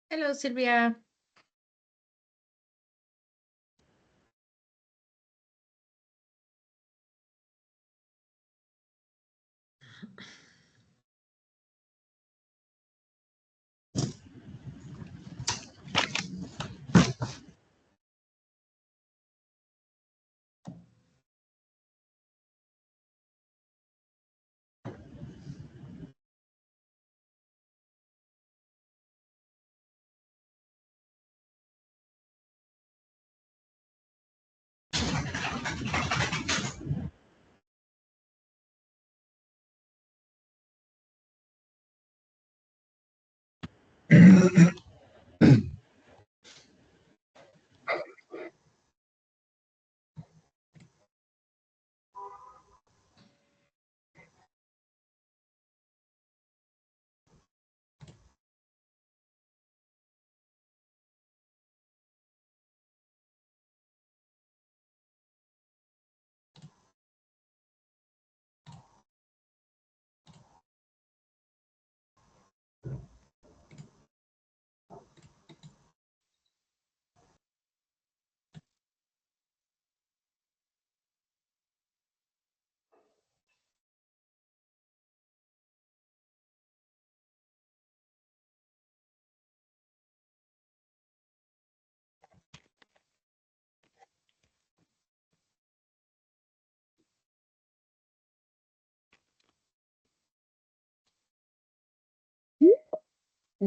Hello, Sylvia.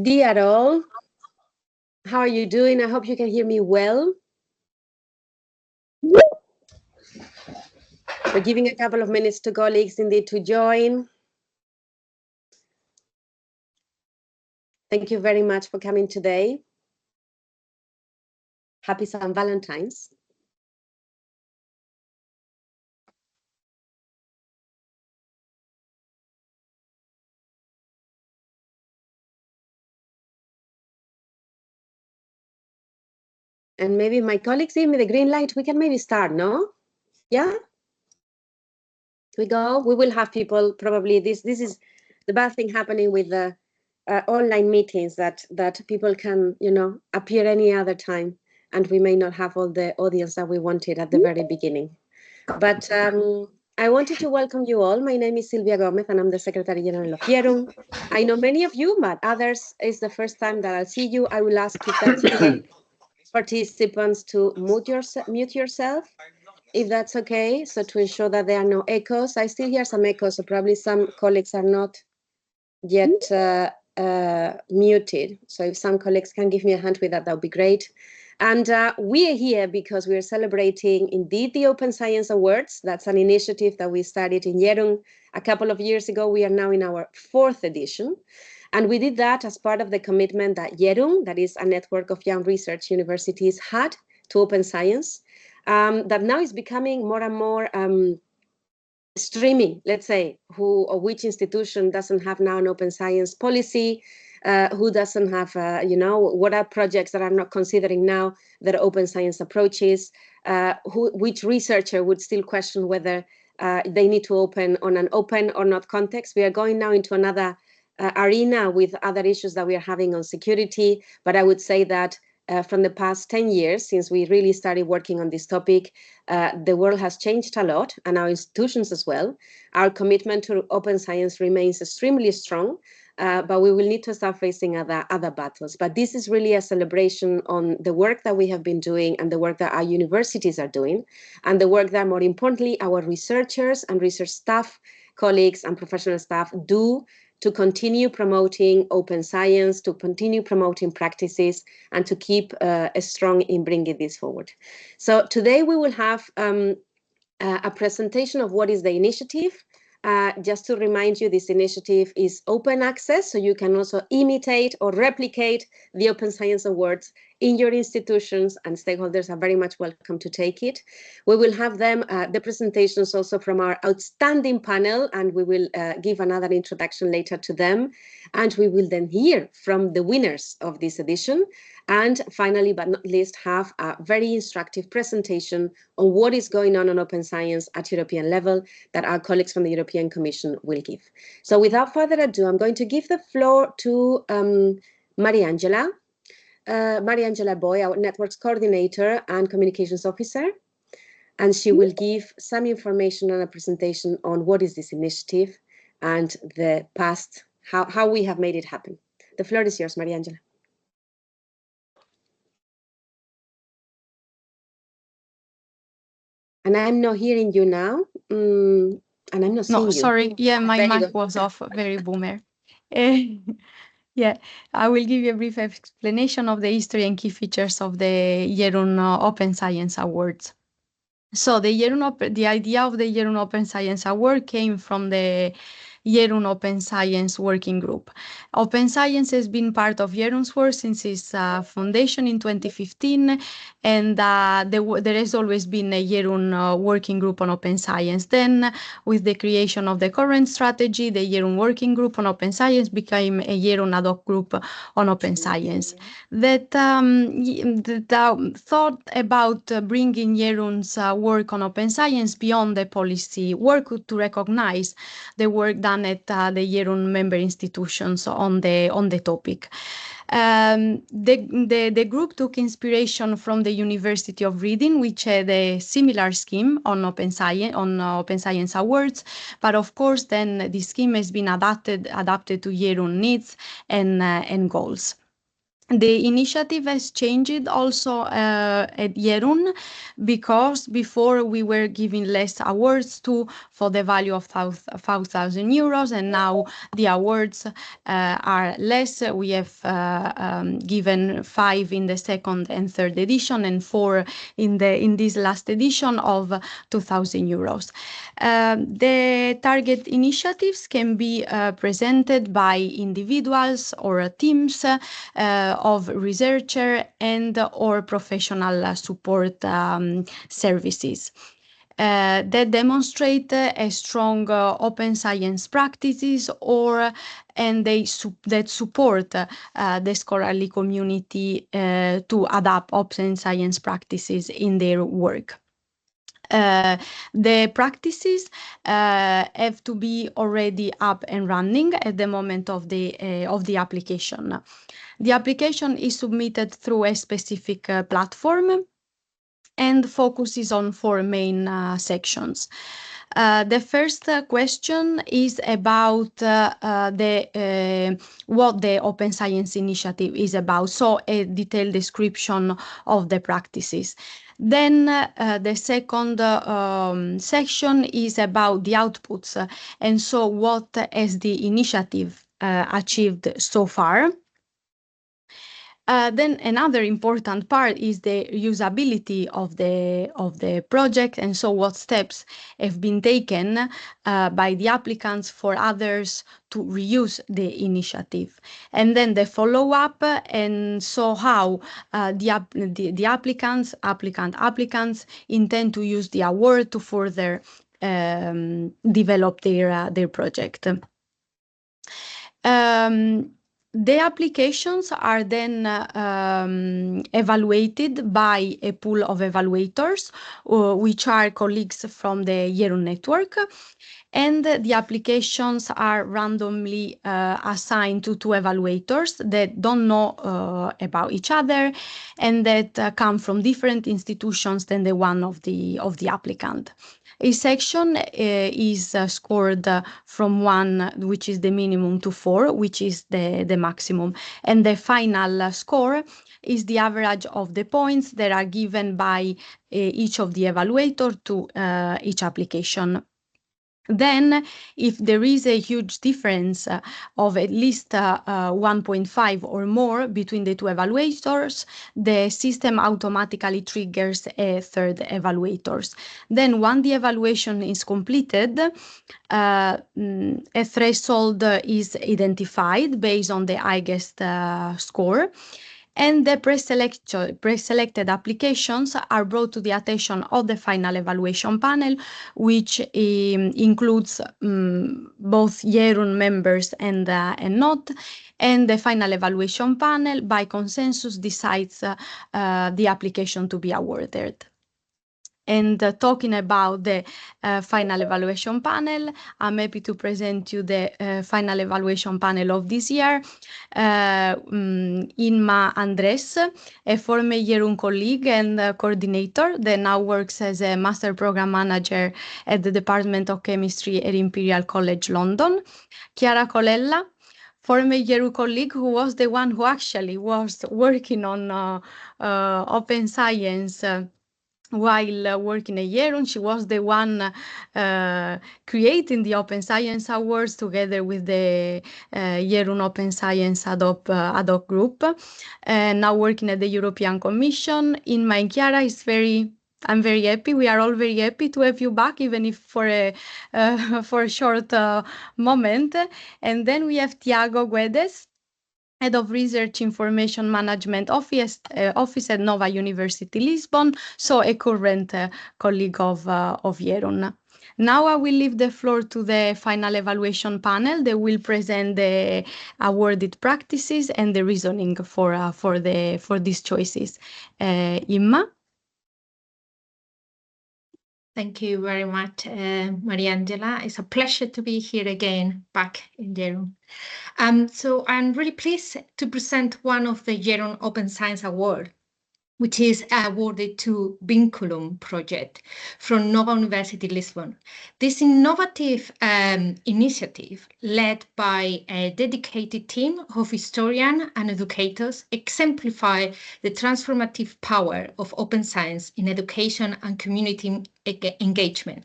Dear all, how are you doing? I hope you can hear me well. We're giving a couple of minutes to colleagues indeed to join. Thank you very much for coming today. Happy St. Valentine's. And maybe my colleagues give me the green light. We can maybe start, no? Yeah? We go. We will have people probably. This is the bad thing happening with the online meetings that people can, appear any other time, and we may not have all the audience that we wanted at the very beginning. But I wanted to welcome you all. My name is Silvia Gomez, and I'm the Secretary General of YERUN. I know many of you, but others is the first time that I'll see you. I will ask if that's okay, participants to mute yourself, if that's okay, so to ensure that there are no echoes. I still hear some echoes, so probably some colleagues are not yet muted. So if some colleagues can give me a hand with that, that would be great. And we are here because we are celebrating indeed the Open Science Awards. That's an initiative that we started in YERUN a couple of years ago. We are now in our 4th edition. And we did that as part of the commitment that YERUN, that is a network of young research universities, had to open science, that now is becoming more and more streaming, let's say, who or which institution doesn't have now an open science policy, who doesn't have, what are projects that are not considering now their open science approaches, which researcher would still question whether they need to open on an open or not context. We are going now into another arena with other issues that we are having on security, but I would say that from the past 10 years, since we really started working on this topic, the world has changed a lot, and our institutions as well. Our commitment to open science remains extremely strong, but we will need to start facing other battles. But this is really a celebration on the work that we have been doing and the work that our universities are doing, and the work that, more importantly, our researchers and research staff, colleagues and professional staff do to continue promoting open science, to continue promoting practices, and to keep strong in bringing this forward. So today we will have a presentation of what is the initiative. Just to remind you, this initiative is open access, so you can also imitate or replicate the Open Science Awards in your institutions, and stakeholders are very much welcome to take it. We will have them, the presentations also from our outstanding panel, and we will give another introduction later to them. And we will then hear from the winners of this edition. And finally, but not least, have a very instructive presentation on what is going on open science at European level that our colleagues from the European Commission will give. So without further ado, I'm going to give the floor to Mariangela, Mariangela Boy, our networks coordinator and communications officer, and she will give some information on a presentation on what is this initiative and the past, how we have made it happen. The floor is yours, Mariangela. And I'm not hearing you now, and I'm not seeing you. No, sorry. Yeah, my There you mic go. was off. Very boomer. Yeah, I will give you a brief explanation of the history and key features of the YERUN Open Science Awards. So the idea of the YERUN Open Science Award came from the YERUN Open Science Working Group. Open Science has been part of YERUN's work since its foundation in 2015, and there has always been a YERUN Working Group on Open Science. Then, with the creation of the current strategy, the YERUN Working Group on Open Science became a YERUN ad hoc group on Open Science. That thought about bringing YERUN's work on Open Science beyond the policy work to recognize the work done at the YERUN member institutions on the topic. The group took inspiration from the University of Reading, which had a similar scheme on Open Science Awards, but of course then the scheme has been adapted to YERUN needs and goals. The initiative has changed also at YERUN, because before we were giving less awards for the value of 5,000 euros, and now the awards are less. We have given 5 in the second and third edition and 4 in this last edition of 2,000 euros. The target initiatives can be presented by individuals or teams of researcher and or professional support services. That demonstrate a strong open science practices and that support the scholarly community to adapt open science practices in their work. The practices have to be already up and running at the moment of the application. The application is submitted through a specific platform and focuses on 4 main sections. The first question is about what the Open Science Initiative is about, so a detailed description of the practices. Then the second section is about the outputs, and so what has the initiative achieved so far. Then another important part is the usability of the project, and so what steps have been taken by the applicants for others to reuse the initiative. And then the follow-up, and so how the applicants intend to use the award to further develop their project. The applications are then evaluated by a pool of evaluators, which are colleagues from the YERUN network, and the applications are randomly assigned to 2 evaluators that don't know about each other and that come from different institutions than the one of the applicant. A section is scored from 1, which is the minimum, to 4, which is the maximum. And the final score is the average of the points that are given by each of the evaluator to each application. Then, if there is a huge difference of at least 1.5 or more between the 2 evaluators, the system automatically triggers a third evaluators. Then, once the evaluation is completed, a threshold is identified based on the highest score, and the pre-selected applications are brought to the attention of the final evaluation panel, which includes both YERUN members and not, and the final evaluation panel by consensus decides the application to be awarded. And talking about the final evaluation panel, I'm happy to present you the final evaluation panel of this year. Inma Andres, a former YERUN colleague and coordinator that now works as a master program manager at the Department of Chemistry at Imperial College London. Chiara Colella, former YERU colleague who was the one who actually was working on open science while working at YERUN. She was the one creating the Open Science Awards together with the YERUN Open Science ad hoc group. Now working at the European Commission. Inma and Chiara I'm very happy. We are all very happy to have you back, even if for a short moment. And then we have Tiago Guedes, Head of Research Information Management Office at Nova University Lisbon, so a current colleague of YERUN. Now I will leave the floor to the final evaluation panel that will present the awarded practices and the reasoning for these choices. Imma? Thank you very much, Mariangela. It's a pleasure to be here again, back in YERUN. So I'm really pleased to present one of the YERUN Open Science Award, which is awarded to Vinculum project from Nova University Lisbon. This innovative initiative, led by a dedicated team of historians and educators, exemplify the transformative power of open science in education and community engagement.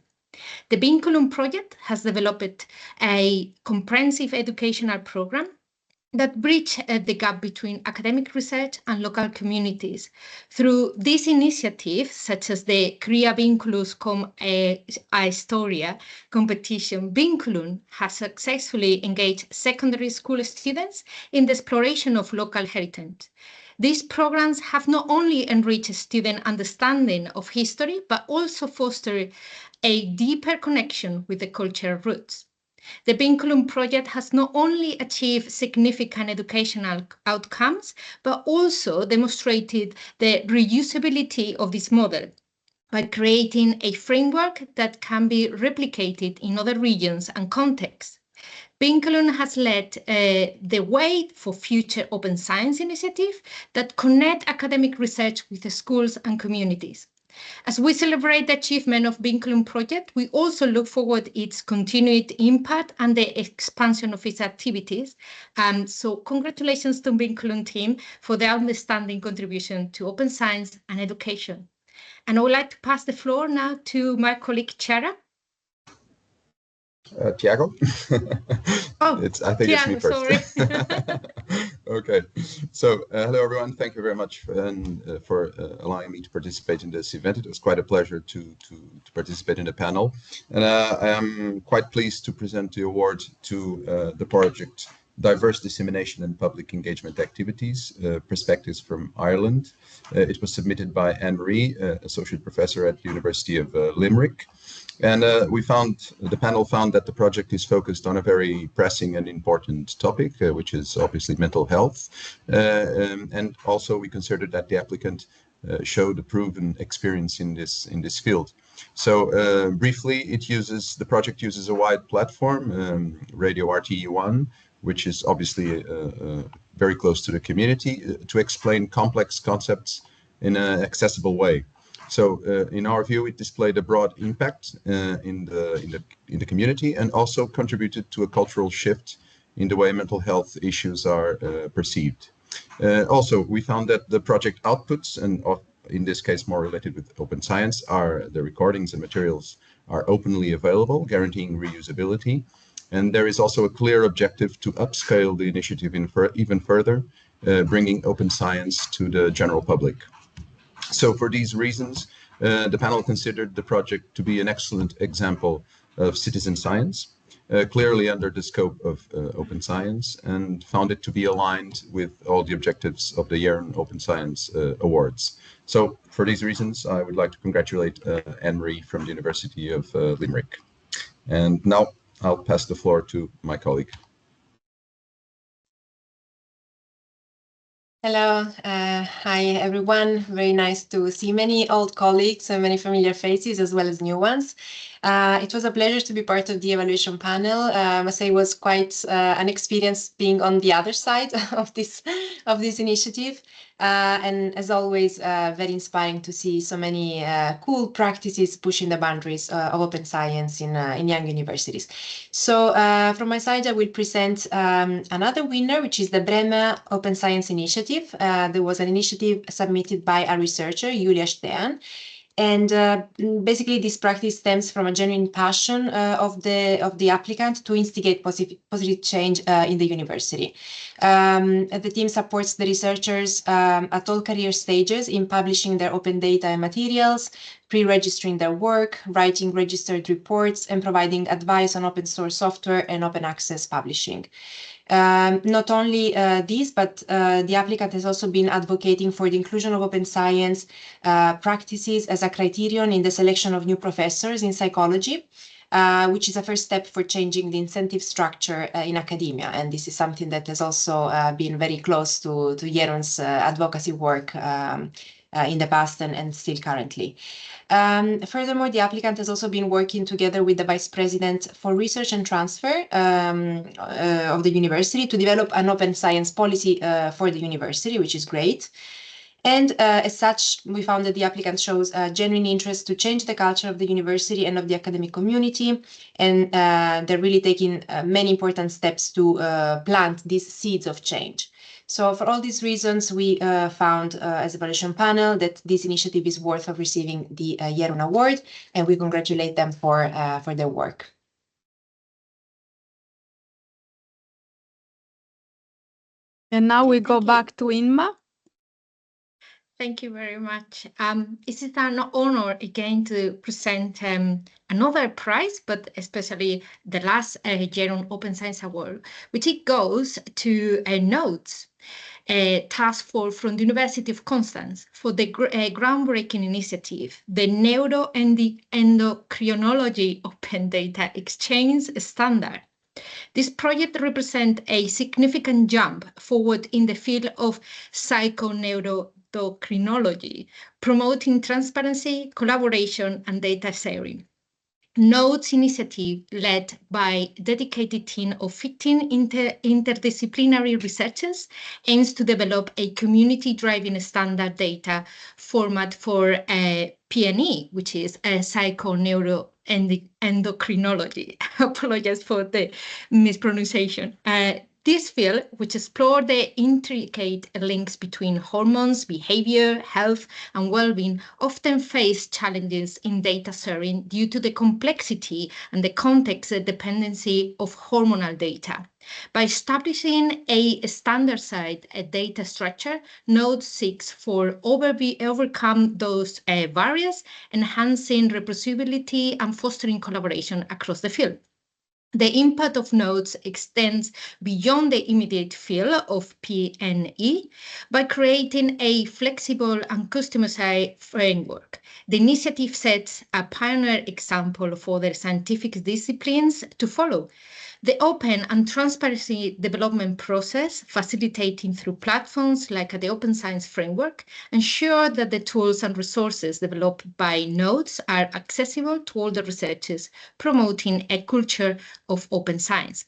The Vinculum project has developed a comprehensive educational program that bridge the gap between academic research and local communities. Through these initiatives, such as the Cria Vinculus com a Historia competition, Vinculum has successfully engaged secondary school students in the exploration of local heritage. These programs have not only enriched student understanding of history, but also fostered a deeper connection with the cultural roots. The Vinculum project has not only achieved significant educational outcomes, but also demonstrated the reusability of this model by creating a framework that can be replicated in other regions and contexts. Vinculum has led the way for future open science initiatives that connect academic research with the schools and communities. As we celebrate the achievement of Vinculum project, we also look forward to its continued impact and the expansion of its activities. So congratulations to Vinculum team for their outstanding contribution to open science and education. And I would like to pass the floor now to my colleague, Chiara. Tiago? Oh, I think Tiago, it's me first. sorry. Okay, so hello everyone. Thank you very much for allowing me to participate in this event. It was quite a pleasure to participate in the panel, and I am quite pleased to present the award to the project Diverse Dissemination and Public Engagement Activities, Perspectives from Ireland. It was submitted by Anne-Marie, Associate Professor at the University of Limerick. And the panel found that the project is focused on a very pressing and important topic, which is obviously mental health. And also we considered that the applicant showed a proven experience in this field. So briefly, the project uses a wide platform, Radio RTE1, which is obviously very close to the community, to explain complex concepts in an accessible way. So in our view, it displayed a broad impact in the community and also contributed to a cultural shift in the way mental health issues are perceived. Also, we found that the project outputs, and in this case more related with open science, the recordings and materials are openly available, guaranteeing reusability. And there is also a clear objective to upscale the initiative even further, bringing open science to the general public. So for these reasons, the panel considered the project to be an excellent example of citizen science, clearly under the scope of open science, and found it to be aligned with all the objectives of the YERUN Open Science Awards. So for these reasons, I would like to congratulate Anne-Marie from the University of Limerick. And now I'll pass the floor to my colleague. Hello, hi everyone. Very nice to see many old colleagues and many familiar faces as well as new ones. It was a pleasure to be part of the evaluation panel. I must say it was quite an experience being on the other side of this initiative. And as always, very inspiring to see so many cool practices pushing the boundaries of open science in young universities. So from my side, I will present another winner, which is the Bremer Open Science Initiative. There was an initiative submitted by a researcher, Julia Stern. And basically, this practice stems from a genuine passion of the applicant to instigate positive change in the university. The team supports the researchers at all career stages in publishing their open data and materials, pre-registering their work, writing registered reports, and providing advice on open source software and open access publishing. Not only this, but the applicant has also been advocating for the inclusion of open science practices as a criterion in the selection of new professors in psychology, which is a first step for changing the incentive structure in academia. And this is something that has also been very close to YERUN's advocacy work in the past and still currently. Furthermore, the applicant has also been working together with the Vice President for Research and Transfer of the university to develop an open science policy for the university, which is great. And as such, we found that the applicant shows a genuine interest to change the culture of the university and of the academic community. And they're really taking many important steps to plant these seeds of change. So for all these reasons, we found as evaluation panel that this initiative is worth of receiving the YERUN award, and we congratulate them for their work. And now we go back to Inma. Thank you very much. It is an honor again to present another prize, but especially the last YERUN Open Science Award, which it goes to NOTES, a task force from the University of Constance for the groundbreaking initiative, the Neuro and the Endocrinology Open Data Exchange Standard. This project represents a significant jump forward in the field of psychoneuroendocrinology, promoting transparency, collaboration, and data sharing. NOTES initiative, led by a dedicated team of 15 interdisciplinary researchers, aims to develop a community-driven standard data format for PNE, which is a psychoneuroendocrinology. I apologize for the mispronunciation. This field, which explores the intricate links between hormones, behavior, health, and well-being, often face challenges in data sharing due to the complexity and the context dependency of hormonal data. By establishing a standardized data structure, NOTES seeks for overcome those barriers, enhancing reproducibility and fostering collaboration across the field. The impact of NOTES extends beyond the immediate field of PNE by creating a flexible and customized framework. The initiative sets a pioneer example for the scientific disciplines to follow. The open and transparency development process, facilitating through platforms like the Open Science Framework, ensure that the tools and resources developed by NOTES are accessible to all the researchers, promoting a culture of open science.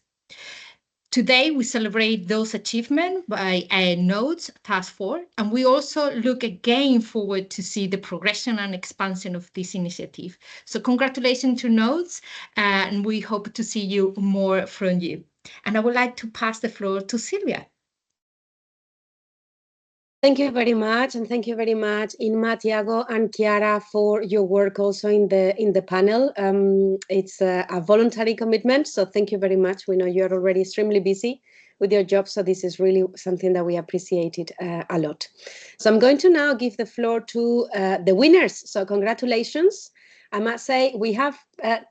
Today, we celebrate those achievements by NOTES Task Force, and we also look again forward to see the progression and expansion of this initiative. So congratulations to NOTES, and we hope to see you more from you. And I would like to pass the floor to Silvia. Thank you very much, and thank you very much, Inma, Tiago, and Chiara, for your work also in the panel. It's a voluntary commitment, so thank you very much. We know you're already extremely busy with your job, so this is really something that we appreciated a lot. So I'm going to now give the floor to the winners. So congratulations. I must say we have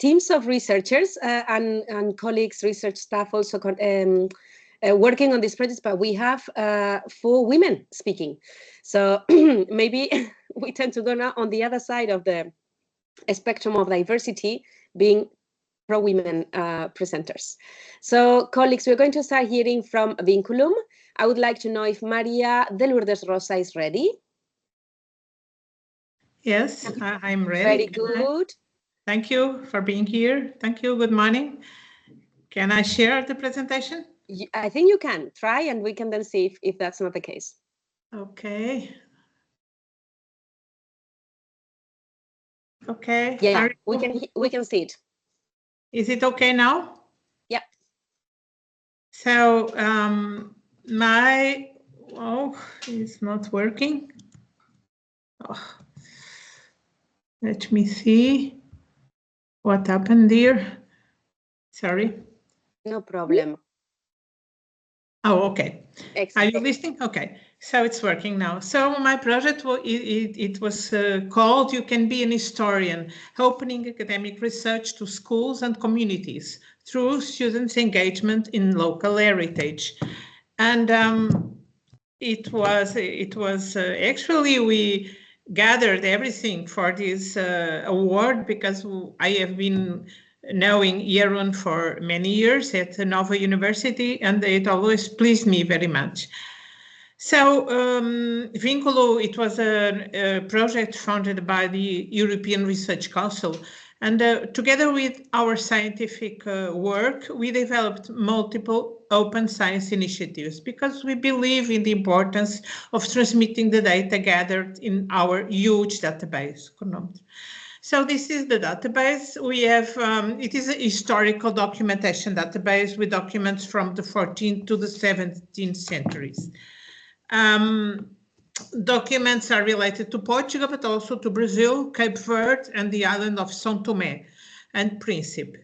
teams of researchers and colleagues, research staff also working on this project, but we have 4 women speaking. So maybe we tend to go now on the other side of the spectrum of diversity, being pro-women presenters. So, colleagues, we're going to start hearing from Vinculum. I would like to know if Maria de Lourdes Rosa is ready. Yes, I'm ready. Very good. Thank you for being here. Thank you. Good morning. Can I share the presentation? I think you can try, and we can then see if that's not the case. Okay. Okay. Yeah, we can see it. Is it okay now? Yeah. So it's not working. Oh. Let me see what happened there. Sorry. No problem. Oh, okay. Excellent. Are you listening? Okay, so it's working now. So my project, it was called You Can Be an Historian, opening academic research to schools and communities through students' engagement in local heritage. And it was actually, we gathered everything for this award because I have been knowing YERUN for many years at Nova University, and it always pleased me very much. So Vinculo, it was a project funded by the European Research Council, and together with our scientific work, we developed multiple open science initiatives because we believe in the importance of transmitting the data gathered in our huge database. So this is the database. We have, it is a historical documentation database with documents from the 14th to the 17th centuries. Documents are related to Portugal, but also to Brazil, Cape Verde, and the island of São Tomé and Príncipe.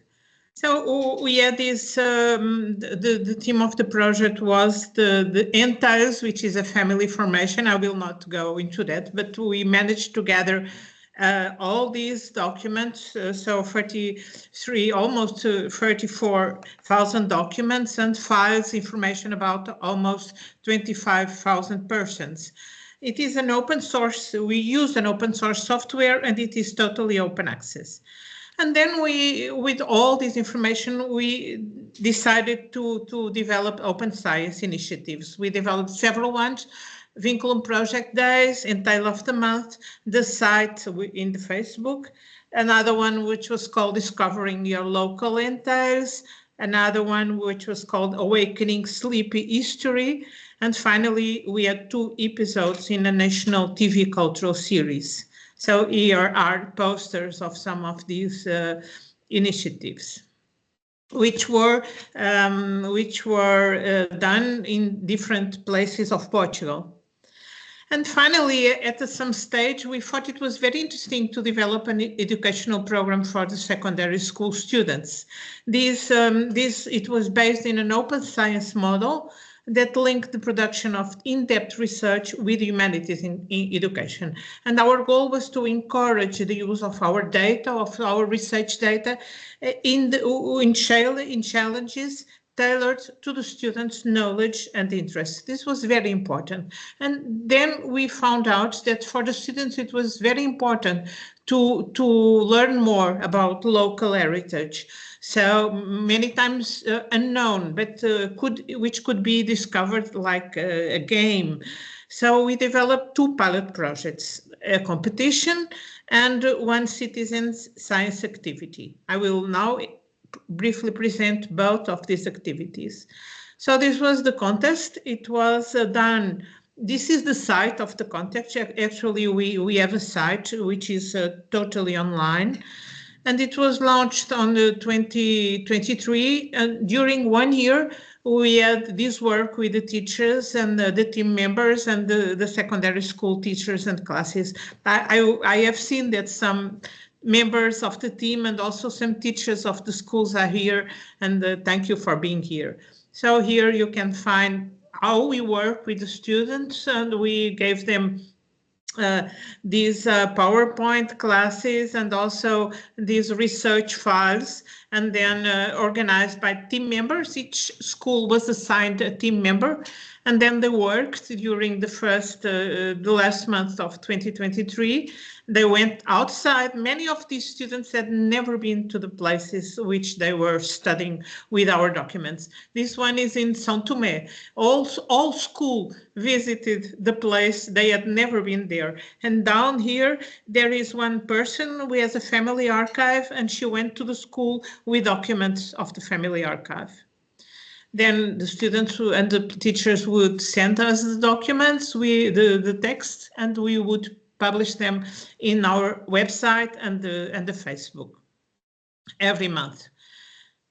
So we had this, the theme of the project was the entails, which is a family formation. I will not go into that, but we managed to gather all these documents, so 33, almost 34,000 documents and files, information about almost 25,000 persons. It is an open source, we use an open source software, and it is totally open access. And then we, with all this information, we decided to develop open science initiatives. We developed several ones. Vinculum Project Days, Entail of the Month, the site in the Facebook, another one which was called Discovering Your Local Entails, another one which was called Awakening Sleepy History, and finally we had 2 episodes in a national TV cultural series. So here are posters of some of these initiatives, which were done in different places of Portugal. And finally, at some stage, we thought it was very interesting to develop an educational program for the secondary school students. It was based in an open science model that linked the production of in-depth research with humanities in education. And our goal was to encourage the use of our data, of our research data, in challenges tailored to the students' knowledge and interests. This was very important. And then we found out that for the students, it was very important to learn more about local heritage. So many times unknown, but which could be discovered like a game. So we developed 2 pilot projects, a competition and 1 citizen science activity. I will now briefly present both of these activities. So this was the contest. It was done. This is the site of the contest. Actually, we have a site which is totally online, and it was launched on 2023. And during 1 year, we had this work with the teachers and the team members and the secondary school teachers and classes. I have seen that some members of the team and also some teachers of the schools are here, and thank you for being here. So here you can find how we work with the students, and we gave them these PowerPoint classes and also these research files, and then organized by team members. Each school was assigned a team member, And then they worked during the last month of 2023. They went outside. Many of these students had never been to the places which they were studying with our documents. This one is in São Tomé. All school visited the place. They had never been there. And down here, there is one person who has a family archive, and she went to the school with documents of the family archive. Then the students and the teachers would send us the documents, the text, and we would publish them in our website and the Facebook every month.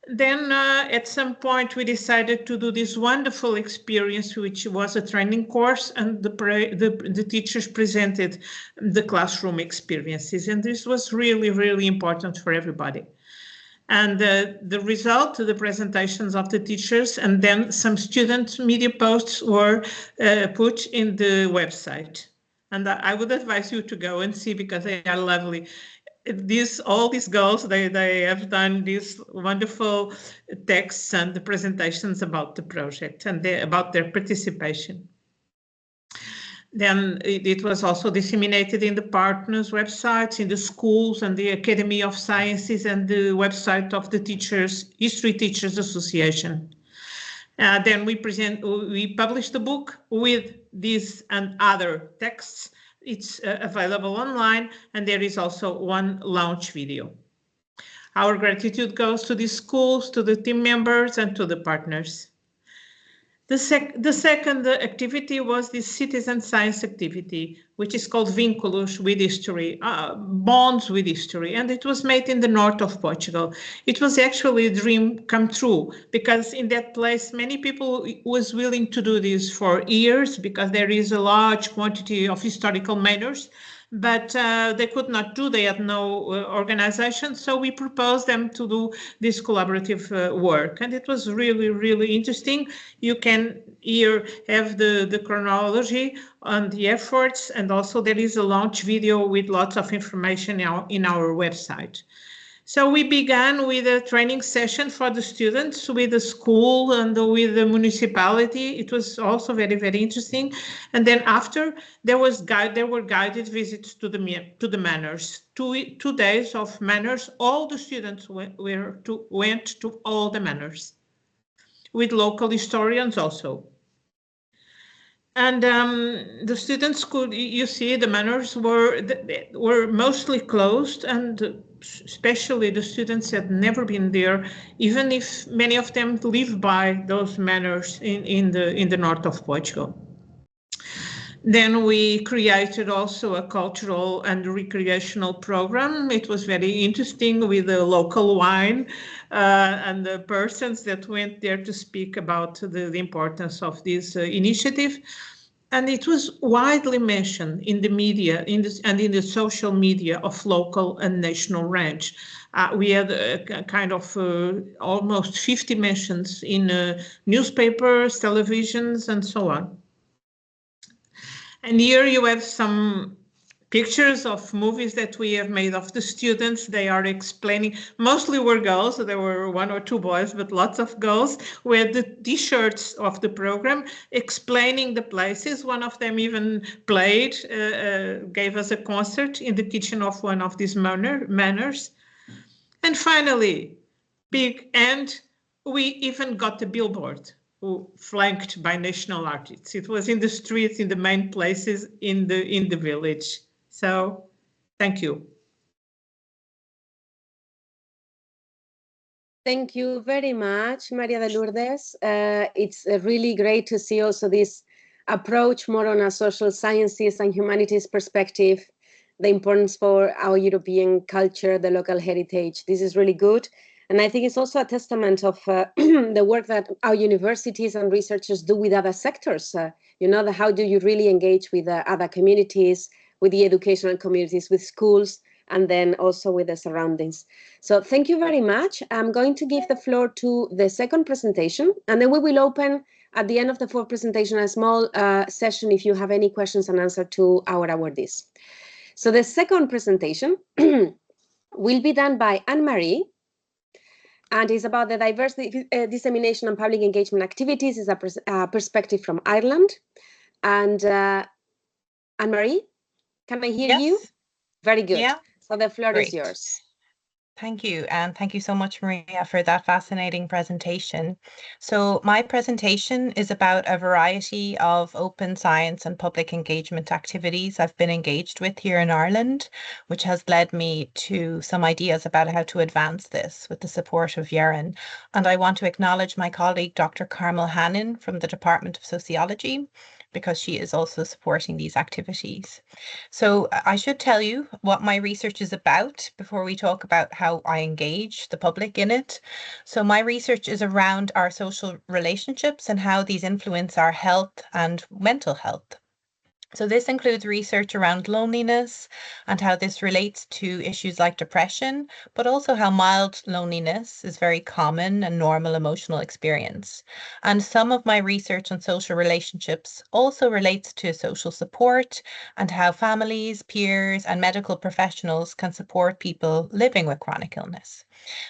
Then at some point we decided to do this wonderful experience, which was a training course, and the teachers presented the classroom experiences, and this was really, really important for everybody. And the result, the presentations of the teachers, and then some student media posts were put in the website. And I would advise you to go and see, because they are lovely. All these girls, they have done these wonderful texts and the presentations about the project and about their participation. Then it was also disseminated in the partners' websites, in the schools and the Academy of Sciences and the website of the History Teachers Association. Then we published the book with these and other texts. It's available online, and there is also one launch video. Our gratitude goes to the schools, to the team members, and to the partners. The second activity was this citizen science activity, which is called Vínculos with History, Bonds with History, and it was made in the north of Portugal. It was actually a dream come true, because in that place many people was willing to do this for years, because there is a large quantity of historical manors, but they could not do, they had no organization, so we proposed them to do this collaborative work, and it was really, really interesting. You can here have the chronology on the efforts, and also there is a launch video with lots of information in our website. So we began with a training session for the students with the school and with the municipality. It was also very, very interesting. And then after, there were guided visits to the manors. 2 days of manors. All the students went to all the manors, with local historians also. And the students could, you see, the manors were mostly closed, and especially the students had never been there, even if many of them live by those manors in the north of Portugal. Then we created also a cultural and recreational program. It was very interesting, with the local wine and the persons that went there to speak about the importance of this initiative. And it was widely mentioned in the media and in the social media of local and national range. We had a kind of almost 50 mentions in newspapers, televisions, and so on. And here you have some pictures of movies that we have made of the students. They are explaining, mostly were girls, so there were 1 or 2 boys, but lots of girls with the t-shirts of the program explaining the places. One of them even played, gave us a concert in the kitchen of one of these manors. And finally, big end, we even got a billboard, flanked by national artists. It was in the streets, in the main places in the village. So, thank you. Thank you very much, Maria de Lourdes. It's really great to see also this approach more on a social sciences and humanities perspective, the importance for our European culture, the local heritage. This is really good. And I think it's also a testament of the work that our universities and researchers do with other sectors. How do you really engage with other communities, with the educational communities, with schools, and then also with the surroundings. So thank you very much. I'm going to give the floor to the second presentation, and then we will open at the end of the fourth presentation a small session if you have any questions and answer to our awardees. So the second presentation will be done by Anne-Marie. and it's about the diverse dissemination and public engagement activities. Is a perspective from Ireland. And Anne-Marie, can I hear you? Very good. Yeah. So the floor Great. is yours. Thank you. And thank you so much, Maria, for that fascinating presentation. So my presentation is about a variety of open science and public engagement activities I've been engaged with here in Ireland, which has led me to some ideas about how to advance this with the support of YERUN. And I want to acknowledge my colleague, Dr. Carmel Hannon from the Department of Sociology, because she is also supporting these activities. So I should tell you what my research is about before we talk about how I engage the public in it. So my research is around our social relationships and how these influence our health and mental health. So this includes research around loneliness and how this relates to issues like depression, but also how mild loneliness is very common and normal emotional experience. And some of my research on social relationships also relates to social support and how families, peers, and medical professionals can support people living with chronic illness.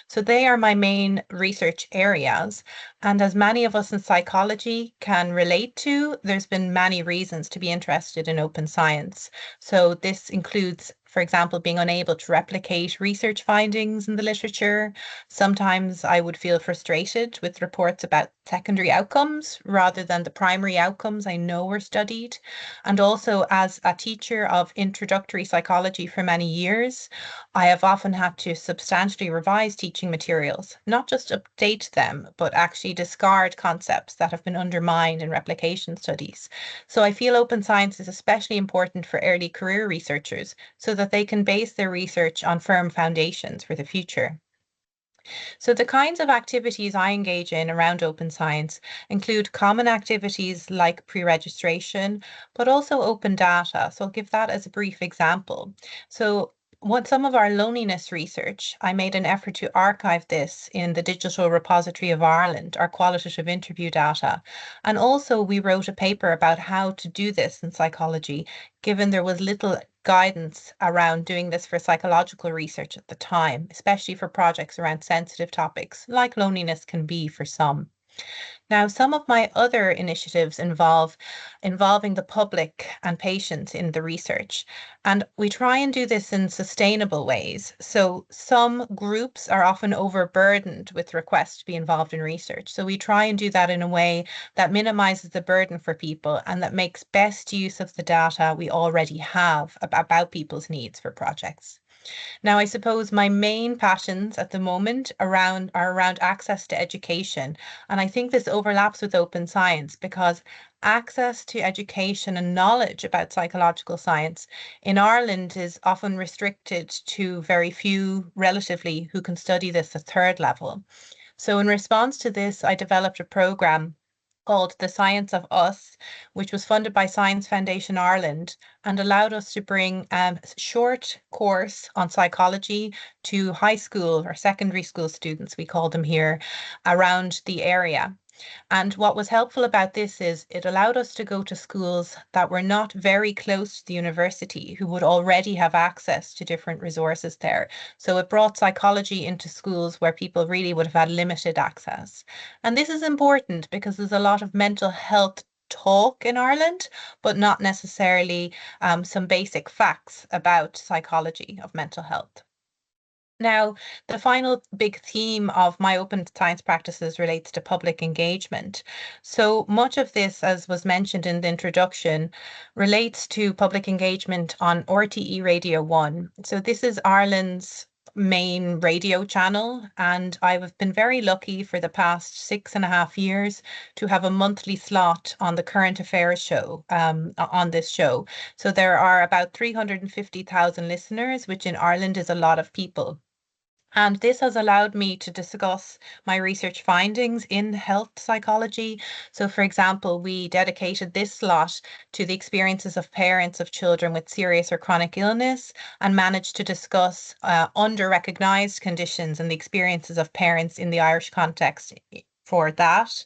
So they are my main research areas. And as many of us in psychology can relate to, there's been many reasons to be interested in open science. So this includes, for example, being unable to replicate research findings in the literature. Sometimes I would feel frustrated with reports about secondary outcomes rather than the primary outcomes I know were studied. And also as a teacher of introductory psychology for many years, I have often had to substantially revise teaching materials, not just update them, but actually discard concepts that have been undermined in replication studies. So I feel open science is especially important for early career researchers so that they can base their research on firm foundations for the future. So the kinds of activities I engage in around open science include common activities like pre-registration, but also open data. So I'll give that as a brief example. So some of our loneliness research, I made an effort to archive this in the Digital Repository of Ireland, our qualitative interview data. And also we wrote a paper about how to do this in psychology, given there was little guidance around doing this for psychological research at the time, especially for projects around sensitive topics like loneliness can be for some. Now, some of my other initiatives involving the public and patients in the research, and we try and do this in sustainable ways. So some groups are often overburdened with requests to be involved in research. So we try and do that in a way that minimizes the burden for people and that makes best use of the data we already have about people's needs for projects. Now, I suppose my main passions at the moment are around access to education. And I think this overlaps with open science because access to education and knowledge about psychological science in Ireland is often restricted to very few relatively who can study this at third level. So in response to this, I developed a program called The Science of Us, which was funded by Science Foundation Ireland and allowed us to bring a short course on psychology to high school or secondary school students, we call them here, around the area. And what was helpful about this is it allowed us to go to schools that were not very close to the university, who would already have access to different resources there. So it brought psychology into schools where people really would have had limited access. And this is important because there's a lot of mental health talk in Ireland, but not necessarily some basic facts about psychology of mental health. Now, the final big theme of my open science practices relates to public engagement. So much of this, as was mentioned in the introduction, relates to public engagement on RTE Radio 1. So this is Ireland's main radio channel, and I've been very lucky for the past 6.5 years to have a monthly slot on the current affairs show, on this show. So there are about 350,000 listeners, which in Ireland is a lot of people. And this has allowed me to discuss my research findings in health psychology. So, for example, we dedicated this slot to the experiences of parents of children with serious or chronic illness and managed to discuss under-recognized conditions and the experiences of parents in the Irish context for that.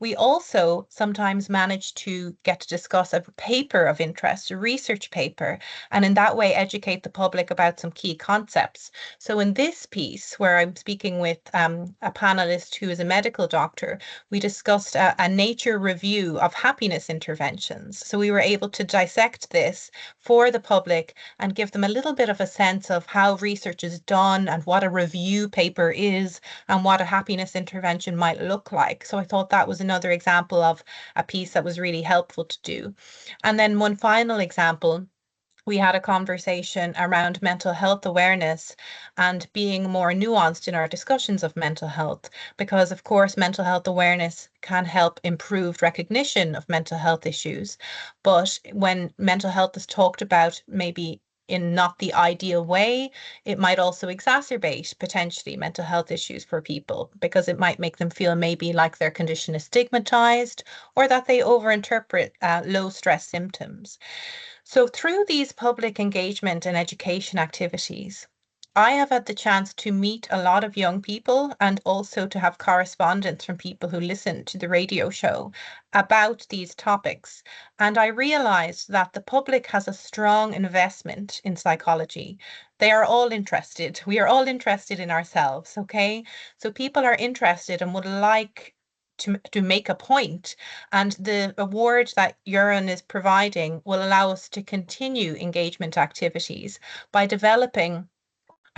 We also sometimes manage to get to discuss a paper of interest, a research paper, and in that way educate the public about some key concepts. So in this piece, where I'm speaking with a panelist who is a medical doctor, we discussed a nature review of happiness interventions. So we were able to dissect this for the public and give them a little bit of a sense of how research is done and what a review paper is and what a happiness intervention might look like. So I thought that was another example of a piece that was really helpful to do. And then one final example, we had a conversation around mental health awareness and being more nuanced in our discussions of mental health, because of course mental health awareness can help improve recognition of mental health issues. But when mental health is talked about maybe in not the ideal way, it might also exacerbate potentially mental health issues for people, because it might make them feel maybe like their condition is stigmatized or that they overinterpret low stress symptoms. So through these public engagement and education activities, I have had the chance to meet a lot of young people and also to have correspondence from people who listen to the radio show about these topics. And I realized that the public has a strong investment in psychology. They are all interested. We are all interested in ourselves, okay? So people are interested and would like to make a point, and the award that YERUN is providing will allow us to continue engagement activities by developing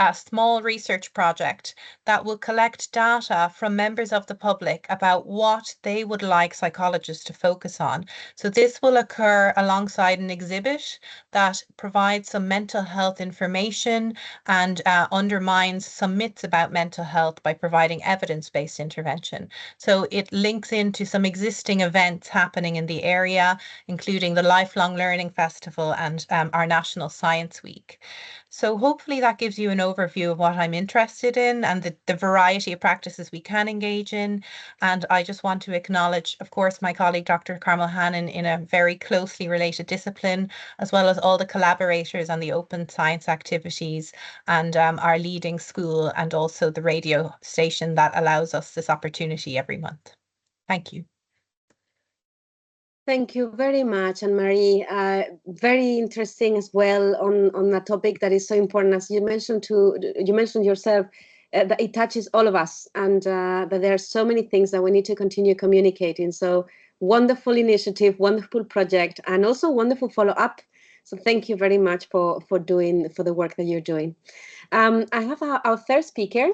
a small research project that will collect data from members of the public about what they would like psychologists to focus on. So this will occur alongside an exhibit that provides some mental health information and undermines some myths about mental health by providing evidence-based intervention. So it links into some existing events happening in the area, including the Lifelong Learning Festival and our National Science Week. So hopefully that gives you an overview of what I'm interested in and the variety of practices we can engage in. And I just want to acknowledge, of course, my colleague, Dr. Carmel Hannon, in a very closely related discipline, as well as all the collaborators on the open science activities and our leading school and also the radio station that allows us this opportunity every month. Thank you. Thank you very much, Anne-Marie. Very interesting as well on a topic that is so important. As you mentioned yourself, that it touches all of us, and that there are so many things that we need to continue communicating. So wonderful initiative, wonderful project, and also wonderful follow-up. So thank you very much for the work that you're doing. I have our third speaker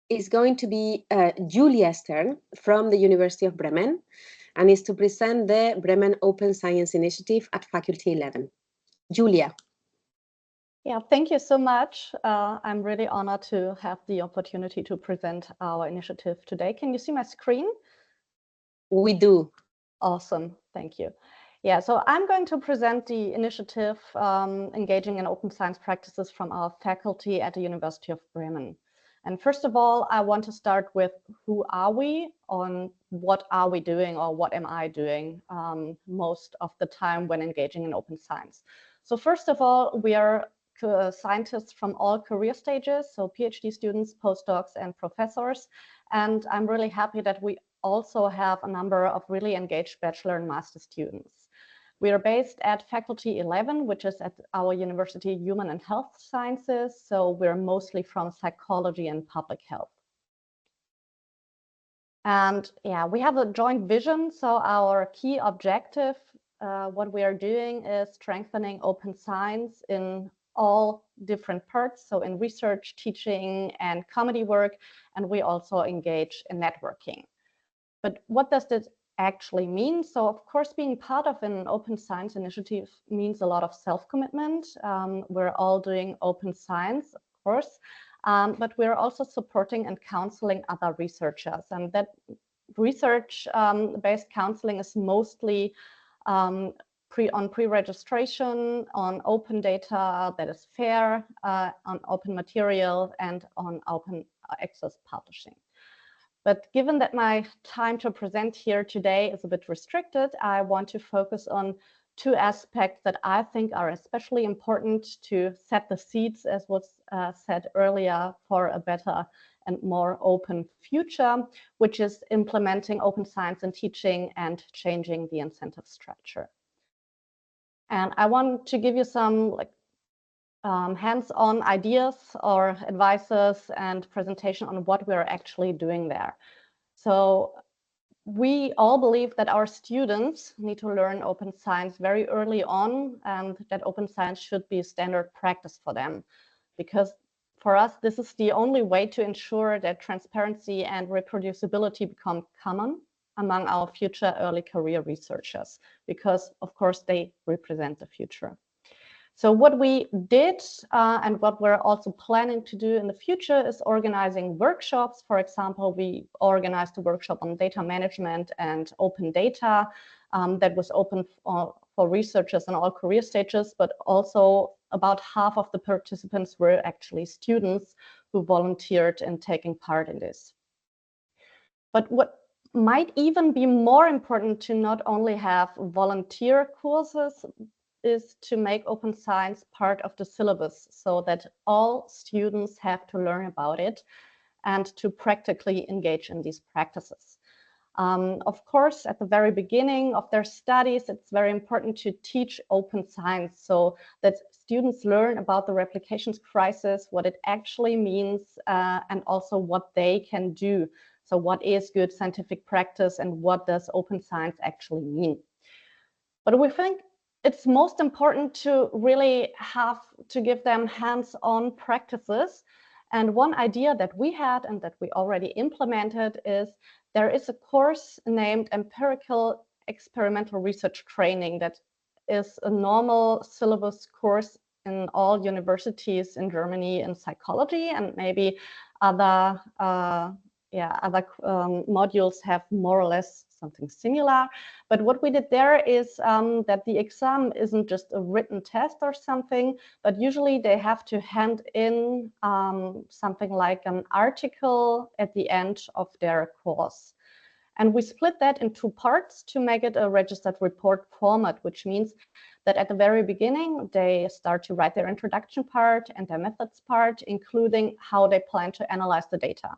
is going to be Julia Stern from the University of Bremen, and is to present the Bremen Open Science Initiative at Faculty 11. Julia. Yeah, thank you so much. I'm really honored to have the opportunity to present our initiative today. Can you see my screen? We do. Awesome, thank you. Yeah, so I'm going to present the initiative engaging in open science practices from our faculty at the University of Bremen. And first of all, I want to start with who are we, on what are we doing, or what am I doing most of the time when engaging in open science. So first of all, we are scientists from all career stages, so PhD students, postdocs, and professors. And I'm really happy that we also have a number of really engaged bachelor and master students. We are based at Faculty 11, which is at our University Human and Health Sciences. So we're mostly from psychology and public health. And yeah, we have a joint vision. So our key objective, what we are doing is strengthening open science in all different parts. So in research, teaching, and comedy work. And we also engage in networking. But what does this actually mean? So of course, being part of an open science initiative means a lot of self-commitment. We're all doing open science, of course, but we're also supporting and counseling other researchers. And that research-based counseling is mostly on pre-registration, on open data that is fair, on open material, and on open access publishing. But given that my time to present here today is a bit restricted, I want to focus on two aspects that I think are especially important to set the seeds, as was said earlier, for a better and more open future, which is implementing open science in teaching and changing the incentive structure. And I want to give you some hands-on ideas or advices and presentation on what we're actually doing there. So we all believe that our students need to learn open science very early on, and that open science should be standard practice for them. Because for us, this is the only way to ensure that transparency and reproducibility become common among our future early career researchers, because of course they represent the future. So what we did and what we're also planning to do in the future is organizing workshops. For example, we organized a workshop on data management and open data that was open for researchers in all career stages, but also about half of the participants were actually students who volunteered in taking part in this. But what might even be more important to not only have volunteer courses is to make open science part of the syllabus so that all students have to learn about it and to practically engage in these practices. Of course, at the very beginning of their studies, it's very important to teach open science so that students learn about the replications crisis, what it actually means, and also what they can do. So what is good scientific practice and what does open science actually mean? But we think it's most important to really have to give them hands-on practices. And one idea that we had and that we already implemented is there is a course named Empirical Experimental Research Training that is a normal syllabus course in all universities in Germany in psychology, and maybe other modules have more or less something similar. But what we did there is that the exam isn't just a written test or something, but usually they have to hand in something like an article at the end of their course. And we split that in two parts to make it a registered report format, which means that at the very beginning, they start to write their introduction part and their methods part, including how they plan to analyze the data.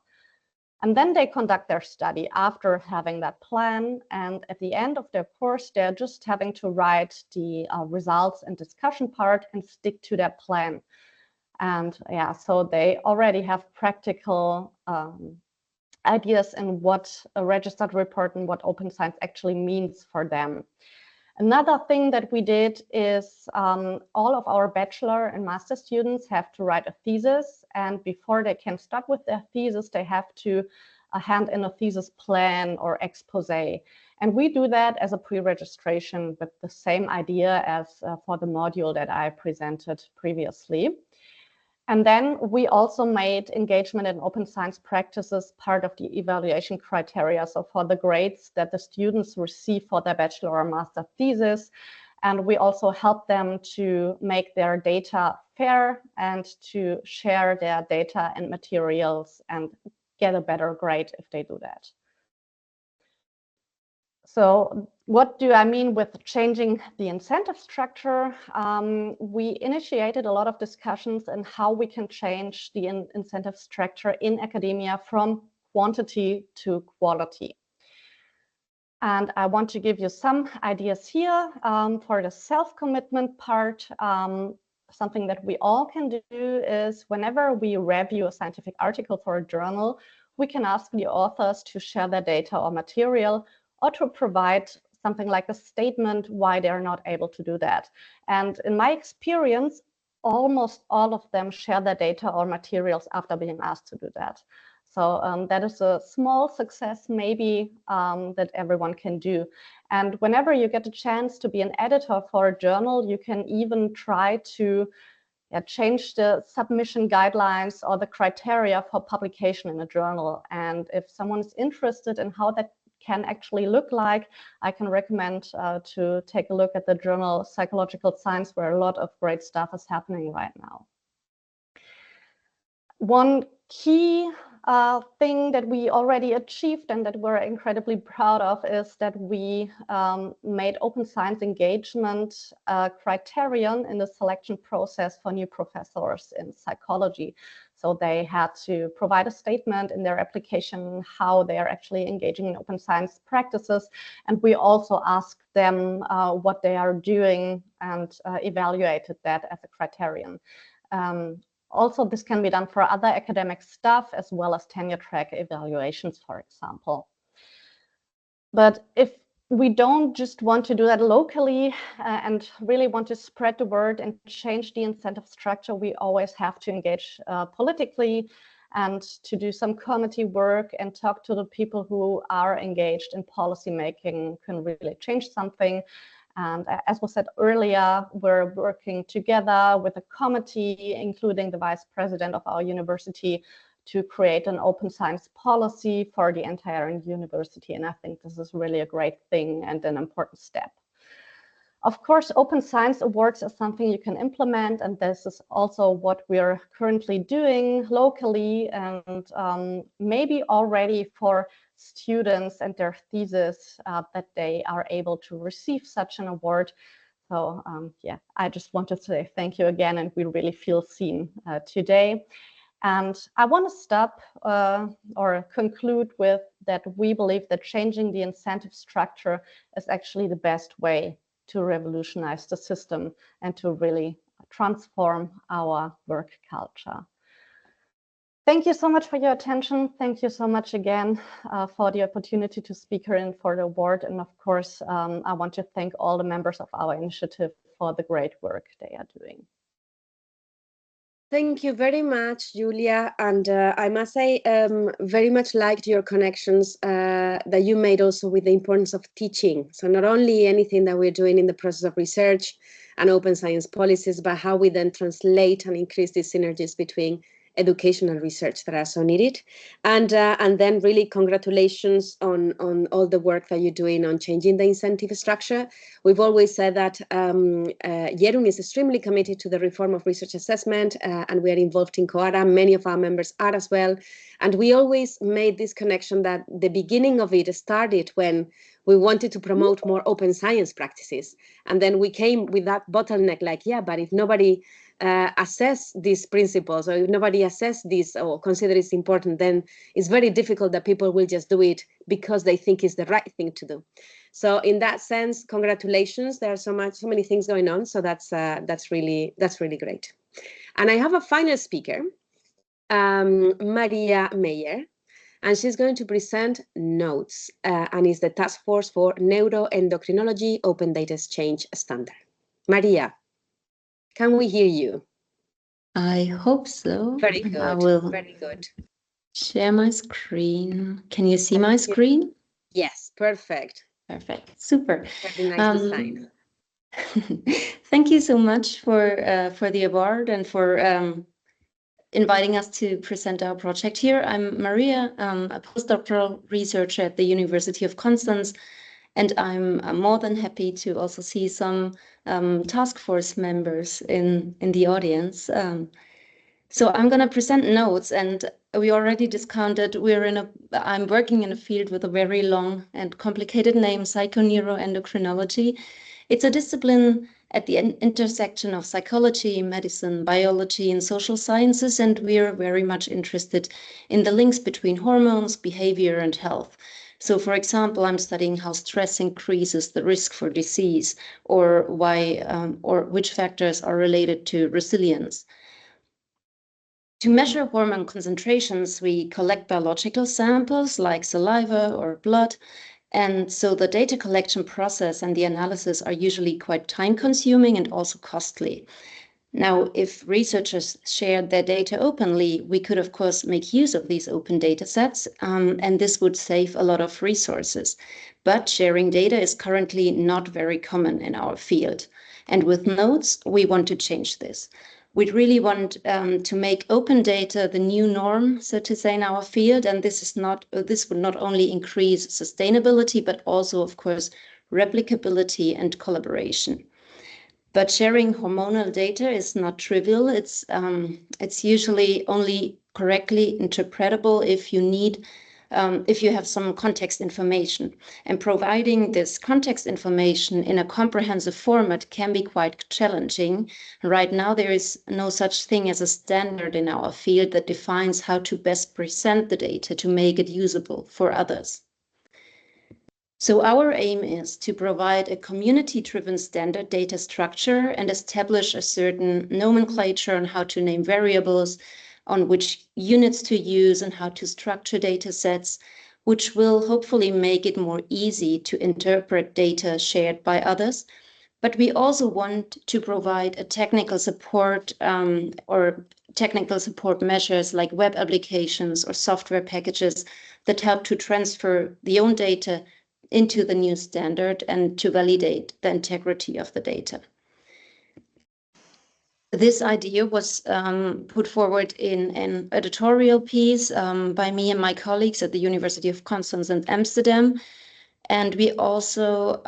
And then they conduct their study after having that plan. And at the end of their course, they're just having to write the results and discussion part and stick to their plan. And yeah, so they already have practical ideas in what a registered report and what open science actually means for them. Another thing that we did is all of our bachelor and master students have to write a thesis, and before they can start with their thesis, they have to hand in a thesis plan or expose. And we do that as a pre-registration with the same idea as for the module that I presented previously. And then we also made engagement in open science practices part of the evaluation criteria. So for the grades that the students receive for their bachelor or master thesis. And we also help them to make their data fair and to share their data and materials and get a better grade if they do that. So what do I mean with changing the incentive structure? We initiated a lot of discussions on how we can change the incentive structure in academia from quantity to quality. And I want to give you some ideas here for the self-commitment part. Something that we all can do is whenever we review a scientific article for a journal, we can ask the authors to share their data or material or to provide something like a statement why they're not able to do that. And in my experience, almost all of them share their data or materials after being asked to do that. So that is a small success maybe that everyone can do. And whenever you get a chance to be an editor for a journal, you can even try to change the submission guidelines or the criteria for publication in a journal. And if someone is interested in how that can actually look like, I can recommend to take a look at the journal Psychological Science, where a lot of great stuff is happening right now. One key thing that we already achieved and that we're incredibly proud of is that we made open science engagement a criterion in the selection process for new professors in psychology. So they had to provide a statement in their application how they are actually engaging in open science practices. And we also asked them what they are doing and evaluated that as a criterion. Also, this can be done for other academic staff as well as tenure track evaluations, for example. But if we don't just want to do that locally and really want to spread the word and change the incentive structure, we always have to engage politically and to do some committee work and talk to the people who are engaged in policy making can really change something. And as was said earlier, we're working together with a committee, including the vice president of our university, to create an open science policy for the entire university. And I think this is really a great thing and an important step. Of course, open science awards is something you can implement, and this is also what we're currently doing locally and maybe already for students and their thesis that they are able to receive such an award. So yeah, I just want to say thank you again, and we really feel seen today. And I want to stop or conclude with that we believe that changing the incentive structure is actually the best way to revolutionize the system and to really transform our work culture. Thank you so much for your attention. Thank you so much again for the opportunity to speak here and for the award. And of course, I want to thank all the members of our initiative for the great work they are doing. Thank you very much, Julia. And I must say, very much liked your connections that you made also with the importance of teaching. So not only anything that we're doing in the process of research and open science policies, but how we then translate and increase these synergies between education and research that are so needed. And then really congratulations on all the work that you're doing on changing the incentive structure. We've always said that YERUN is extremely committed to the reform of research assessment, and we are involved in COARA. Many of our members are as well. And we always made this connection that the beginning of it started when we wanted to promote more open science practices. And then we came with that bottleneck, like, yeah, but if nobody assess these principles, or if nobody assess this or consider it's important, then it's very difficult that people will just do it because they think it's the right thing to do. So in that sense, congratulations. There are so many things going on. So that's really great. And I have a final speaker, Maria Meyer, and she's going to present notes and is the task force for neuroendocrinology open data exchange standard. Maria, can we hear you? I hope so. Very good. I will very good. Share my screen. Can you see my screen? Yes, perfect. Perfect. Super. Very nice design. Thank you so much for the award and for inviting us to present our project here. I'm Maria, a postdoctoral researcher at the University of Constance, and I'm more than happy to also see some task force members in the audience. So I'm going to present notes, and we already discounted I'm working in a field with a very long and complicated name, psychoneuroendocrinology. It's a discipline at the intersection of psychology, medicine, biology, and social sciences, and we're very much interested in the links between hormones, behavior, and health. So, for example, I'm studying how stress increases the risk for disease, or which factors are related to resilience. To measure hormone concentrations, we collect biological samples like saliva or blood. And so the data collection process and the analysis are usually quite time-consuming and also costly. Now, if researchers shared their data openly, we could, of course, make use of these open data sets, and this would save a lot of resources. But sharing data is currently not very common in our field. And with notes, we want to change this. We'd really want to make open data the new norm, so to say, in our field. And this would not only increase sustainability, but also, of course, replicability and collaboration. But sharing hormonal data is not trivial. It's usually only correctly interpretable if you need, if you have some context information. And providing this context information in a comprehensive format can be quite challenging. Right now, there is no such thing as a standard in our field that defines how to best present the data to make it usable for others. So our aim is to provide a community-driven standard data structure and establish a certain nomenclature on how to name variables, on which units to use and how to structure data sets, which will hopefully make it more easy to interpret data shared by others. But we also want to provide a technical support or technical support measures like web applications or software packages that help to transfer the own data into the new standard and to validate the integrity of the data. This idea was put forward in an editorial piece by me and my colleagues at the University of Constance and Amsterdam. And we also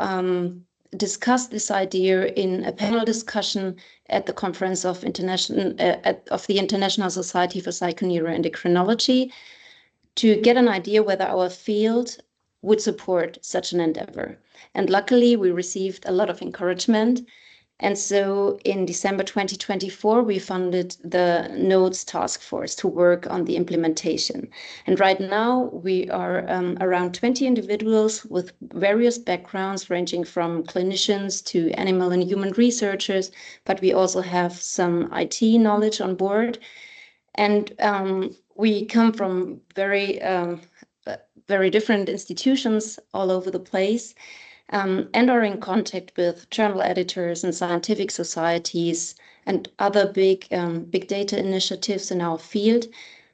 discussed this idea in a panel discussion at the conference of the International Society for Psychoneuroendocrinology to get an idea whether our field would support such an endeavor. And luckily, we received a lot of encouragement. And so in December 2024, we funded the Nodes Task Force to work on the implementation. And right now, we are around 20 individuals with various backgrounds, ranging from clinicians to animal and human researchers, but we also have some IT knowledge on board. And we come from very different institutions all over the place, and are in contact with journal editors and scientific societies and other big data initiatives in our field,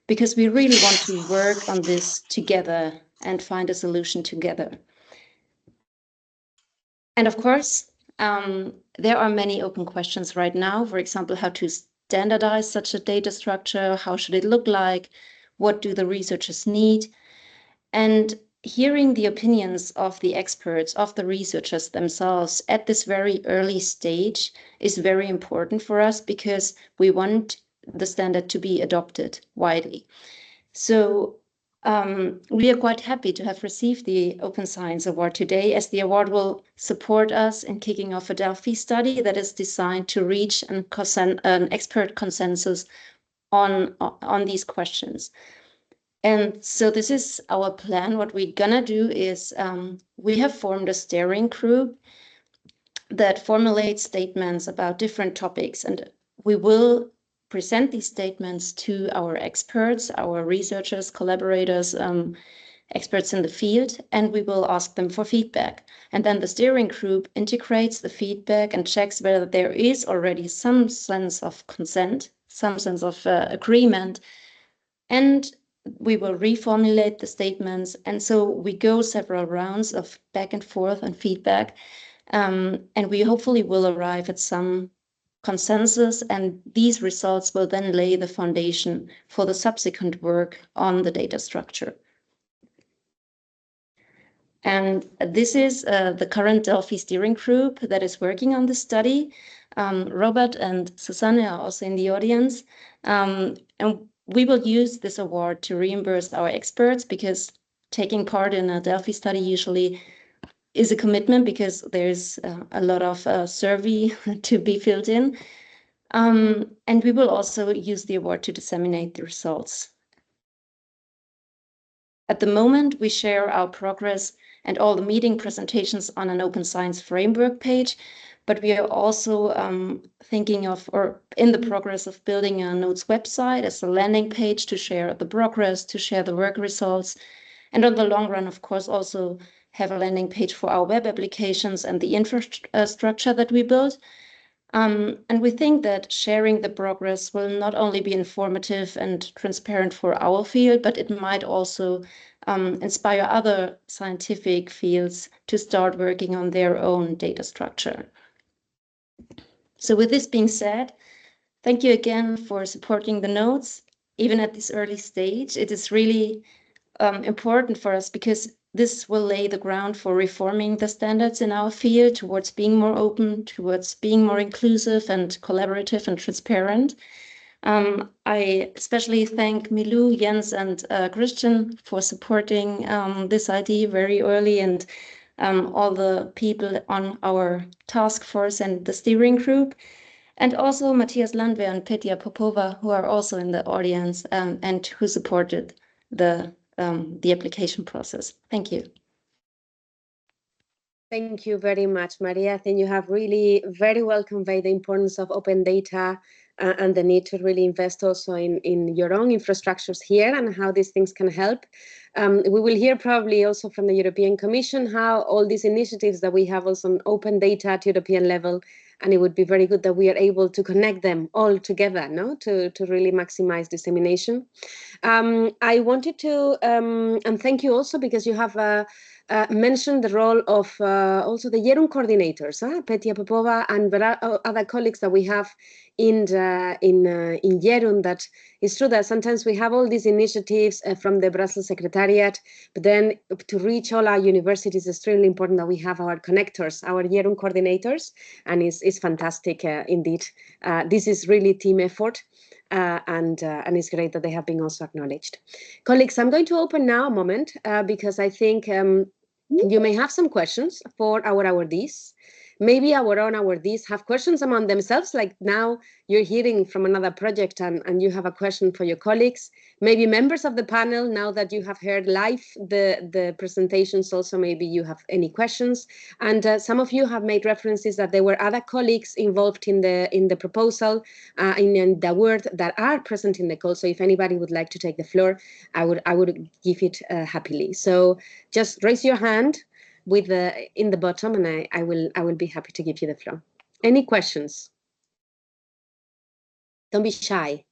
because we really want to work on this together and find a solution together. And of course, there are many open questions right now. For example, how to standardize such a data structure, how should it look like, what do the researchers need? And hearing the opinions of the experts, of the researchers themselves at this very early stage is very important for us, because we want the standard to be adopted widely. So we are quite happy to have received the Open Science Award today, as the award will support us in kicking off a Delphi study that is designed to reach an expert consensus on these questions. And so this is our plan. What we're gonna do is we have formed a steering group that formulates statements about different topics, and we will present these statements to our experts, our researchers, collaborators, experts in the field, and we will ask them for feedback. And then the steering group integrates the feedback and checks whether there is already some sense of consent, some sense of agreement, and we will reformulate the statements. And so we go several rounds of back and forth and feedback, and we hopefully will arrive at some consensus, and these results will then lay the foundation for the subsequent work on the data structure. And this is the current Delphi steering group that is working on this study. Robert and Susanne are also in the audience. And we will use this award to reimburse our experts, because taking part in a Delphi study usually is a commitment, because there's a lot of survey to be filled in. And we will also use the award to disseminate the results. At the moment, we share our progress and all the meeting presentations on an Open Science Framework page, but we are also thinking of, or in the progress of, building a Nodes website as a landing page to share the progress, to share the work results, and on the long run, of course, also have a landing page for our web applications and the infrastructure that we build. And we think that sharing the progress will not only be informative and transparent for our field, but it might also inspire other scientific fields to start working on their own data structure. So with this being said, thank you again for supporting the Nodes, even at this early stage. It is really important for us, because this will lay the ground for reforming the standards in our field towards being more open, towards being more inclusive and collaborative and transparent. I especially thank Milou, Jens, and Christian for supporting this idea very early, and all the people on our task force and the steering group, and also Matthias Landwehr and Petya Popova, who are also in the audience and who supported the application process. Thank you. Thank you very much, Maria. I think you have really very well conveyed the importance of open data and the need to really invest also in your own infrastructures here and how these things can help. We will hear probably also from the European Commission how all these initiatives that we have also on open data at European level, and it would be very good that we are able to connect them all together, no, to really maximize dissemination. I wanted to, and thank you also because you have mentioned the role of also the YERUN coordinators, Petya Popova and other colleagues that we have in YERUN. That is true that sometimes we have all these initiatives from the Brussels Secretariat, but then to reach all our universities, it's extremely important that we have our connectors, our YERUN coordinators, and it's fantastic indeed. This is really team effort. And it's great that they have been also acknowledged. Colleagues, I'm going to open now a moment because I think you may have some questions for our awardees. Maybe our own awardees have questions among themselves, like now you're hearing from another project and you have a question for your colleagues. Maybe members of the panel, now that you have heard live the presentations, also maybe you have any questions. And some of you have made references that there were other colleagues involved in the proposal, in the word that are present in the call. So if anybody would like to take the floor, I would give it happily. So just raise your hand with in the bottom, and I will be happy to give you the floor. Any questions? Don't be shy.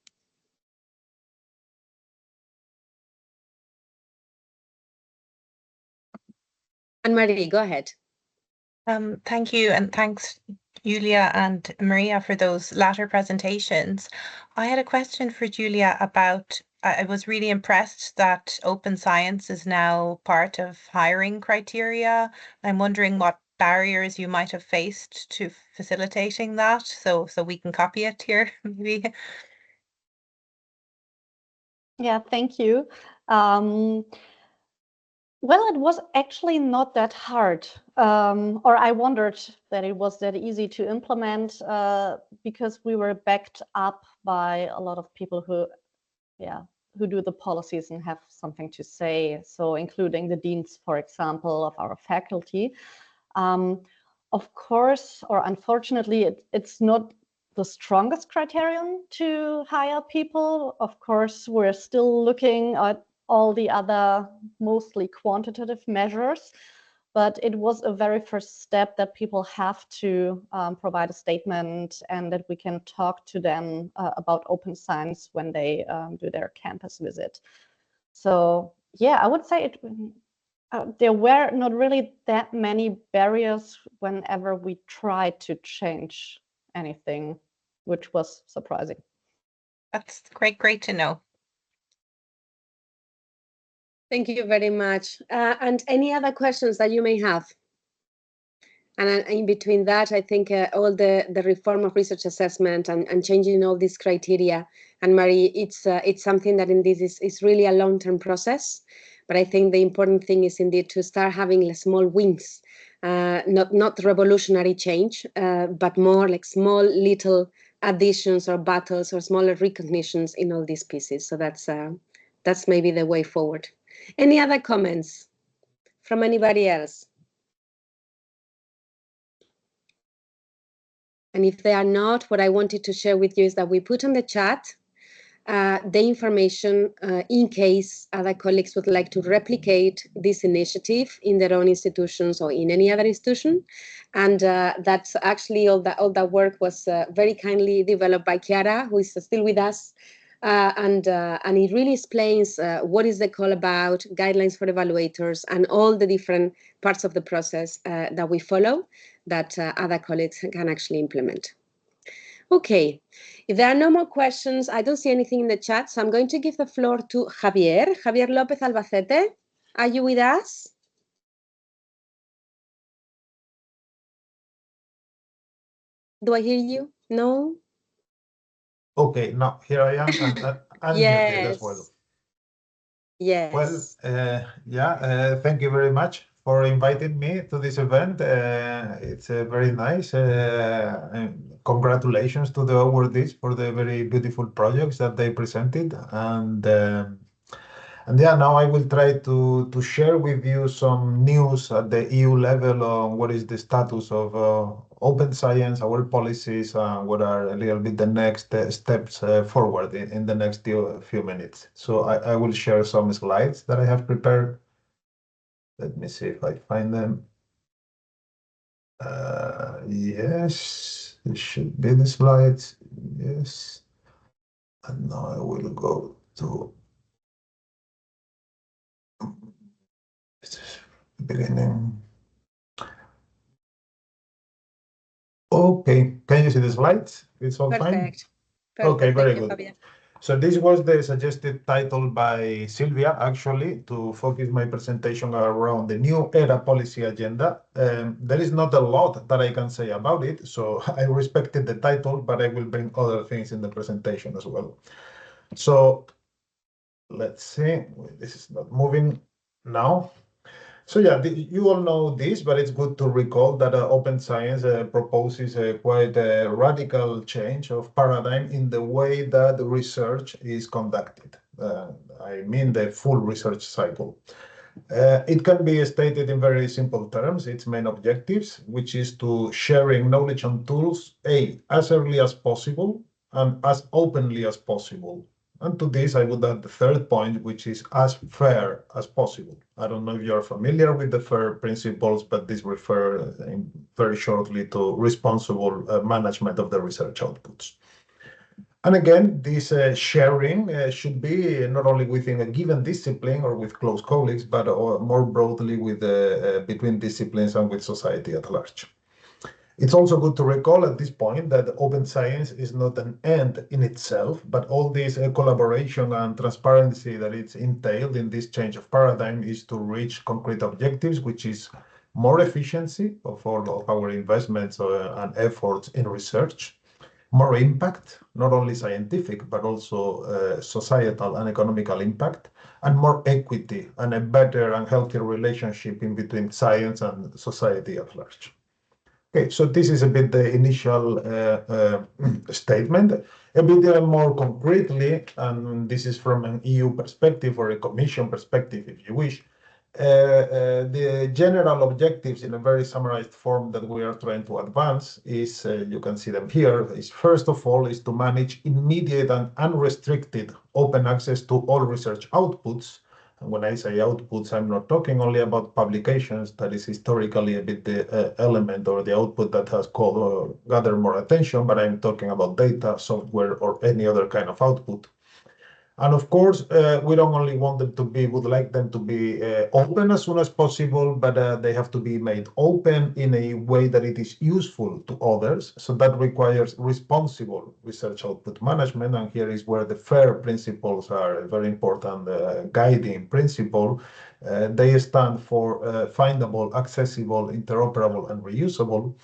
Anne-Marie, go ahead. Thank you, and thanks, Julia and Maria, for those latter presentations. I had a question for Julia about, I was really impressed that open science is now part of hiring criteria. I'm wondering what barriers you might have faced to facilitating that, so we can copy it here, maybe. Yeah, thank you. Well, it was actually not that hard, or I wondered that it was that easy to implement because we were backed up by a lot of people who do the policies and have something to say. So including the deans, for example, of our faculty. Of course, or unfortunately, it's not the strongest criterion to hire people. Of course, we're still looking at all the other mostly quantitative measures, but it was a very first step that people have to provide a statement and that we can talk to them about open science when they do their campus visit. So yeah, I would say there were not really that many barriers whenever we tried to change anything, which was surprising. That's great to know. Thank you very much. And any other questions that you may have? And in between that, I think all the reform of research assessment and changing all these criteria, and Marie, it's something that indeed is really a long-term process. But I think the important thing is indeed to start having small wins, not revolutionary change, but more like small little additions or battles or smaller recognitions in all these pieces. So that's maybe the way forward. Any other comments from anybody else? And if they are not, what I wanted to share with you is that we put on the chat the information in case other colleagues would like to replicate this initiative in their own institutions or in any other institution. And that's actually all that work was very kindly developed by Chiara, who is still with us. And it really explains what is the call about, guidelines for evaluators, and all the different parts of the process that we follow that other colleagues can actually implement. Okay, if there are no more questions, I don't see anything in the chat, so I'm going to give the floor to Javier. Javier López Albacete, are you with us? Do I hear you? No? Okay, now here I am, and unmuted as well. Yes. Well, thank you very much for inviting me to this event. It's very nice. And congratulations to the awardees for the very beautiful projects that they presented. And yeah, now I will try to share with you some news at the EU level on what is the status of open science, our policies, what are a little bit the next steps forward in the next few minutes. So I will share some slides that I have prepared. Let me see if I find them. Yes, it should be the slides. Yes. And now I will go to beginning. Okay, can you see the slides? It's all fine? Perfect. Okay, very Thank you, good. Javier. So this was the suggested title by Silvia, actually, to focus my presentation around the new ERA policy agenda. There is not a lot that I can say about it, so I respected the title, but I will bring other things in the presentation as well. So let's see, this is not moving now. So yeah, you all know this, but it's good to recall that open science proposes a quite a radical change of paradigm in the way that research is conducted. I mean the full research cycle. It can be stated in very simple terms, its main objectives, which is to sharing knowledge and tools, as early as possible and as openly as possible. And to this, I would add the third point, which is as fair as possible. I don't know if you're familiar with the FAIR principles, but these refer very shortly to responsible management of the research outputs. And again, this sharing should be not only within a given discipline or with close colleagues, but more broadly with between disciplines and with society at large. It's also good to recall at this point that open science is not an end in itself, but all this collaboration and transparency that it's entailed in this change of paradigm is to reach concrete objectives, which is more efficiency of all of our investments and efforts in research, more impact, not only scientific, but also societal and economical impact, and more equity and a better and healthier relationship in between science and society at large. Okay, so this is a bit the initial statement. A bit more concretely, and this is from an EU perspective or a Commission perspective, if you wish, the general objectives in a very summarized form that we are trying to advance is, you can see them here, is first of all is to manage immediate and unrestricted open access to all research outputs. And when I say outputs, I'm not talking only about publications. That is historically a bit the element or the output that has gathered more attention, but I'm talking about data, software, or any other kind of output. And of course, we don't only want them to be, would like them to be open as soon as possible, but they have to be made open in a way that it is useful to others. So that requires responsible research output management. And here is where the FAIR principles are a very important guiding principle. They stand for findable, accessible, interoperable, and reusable.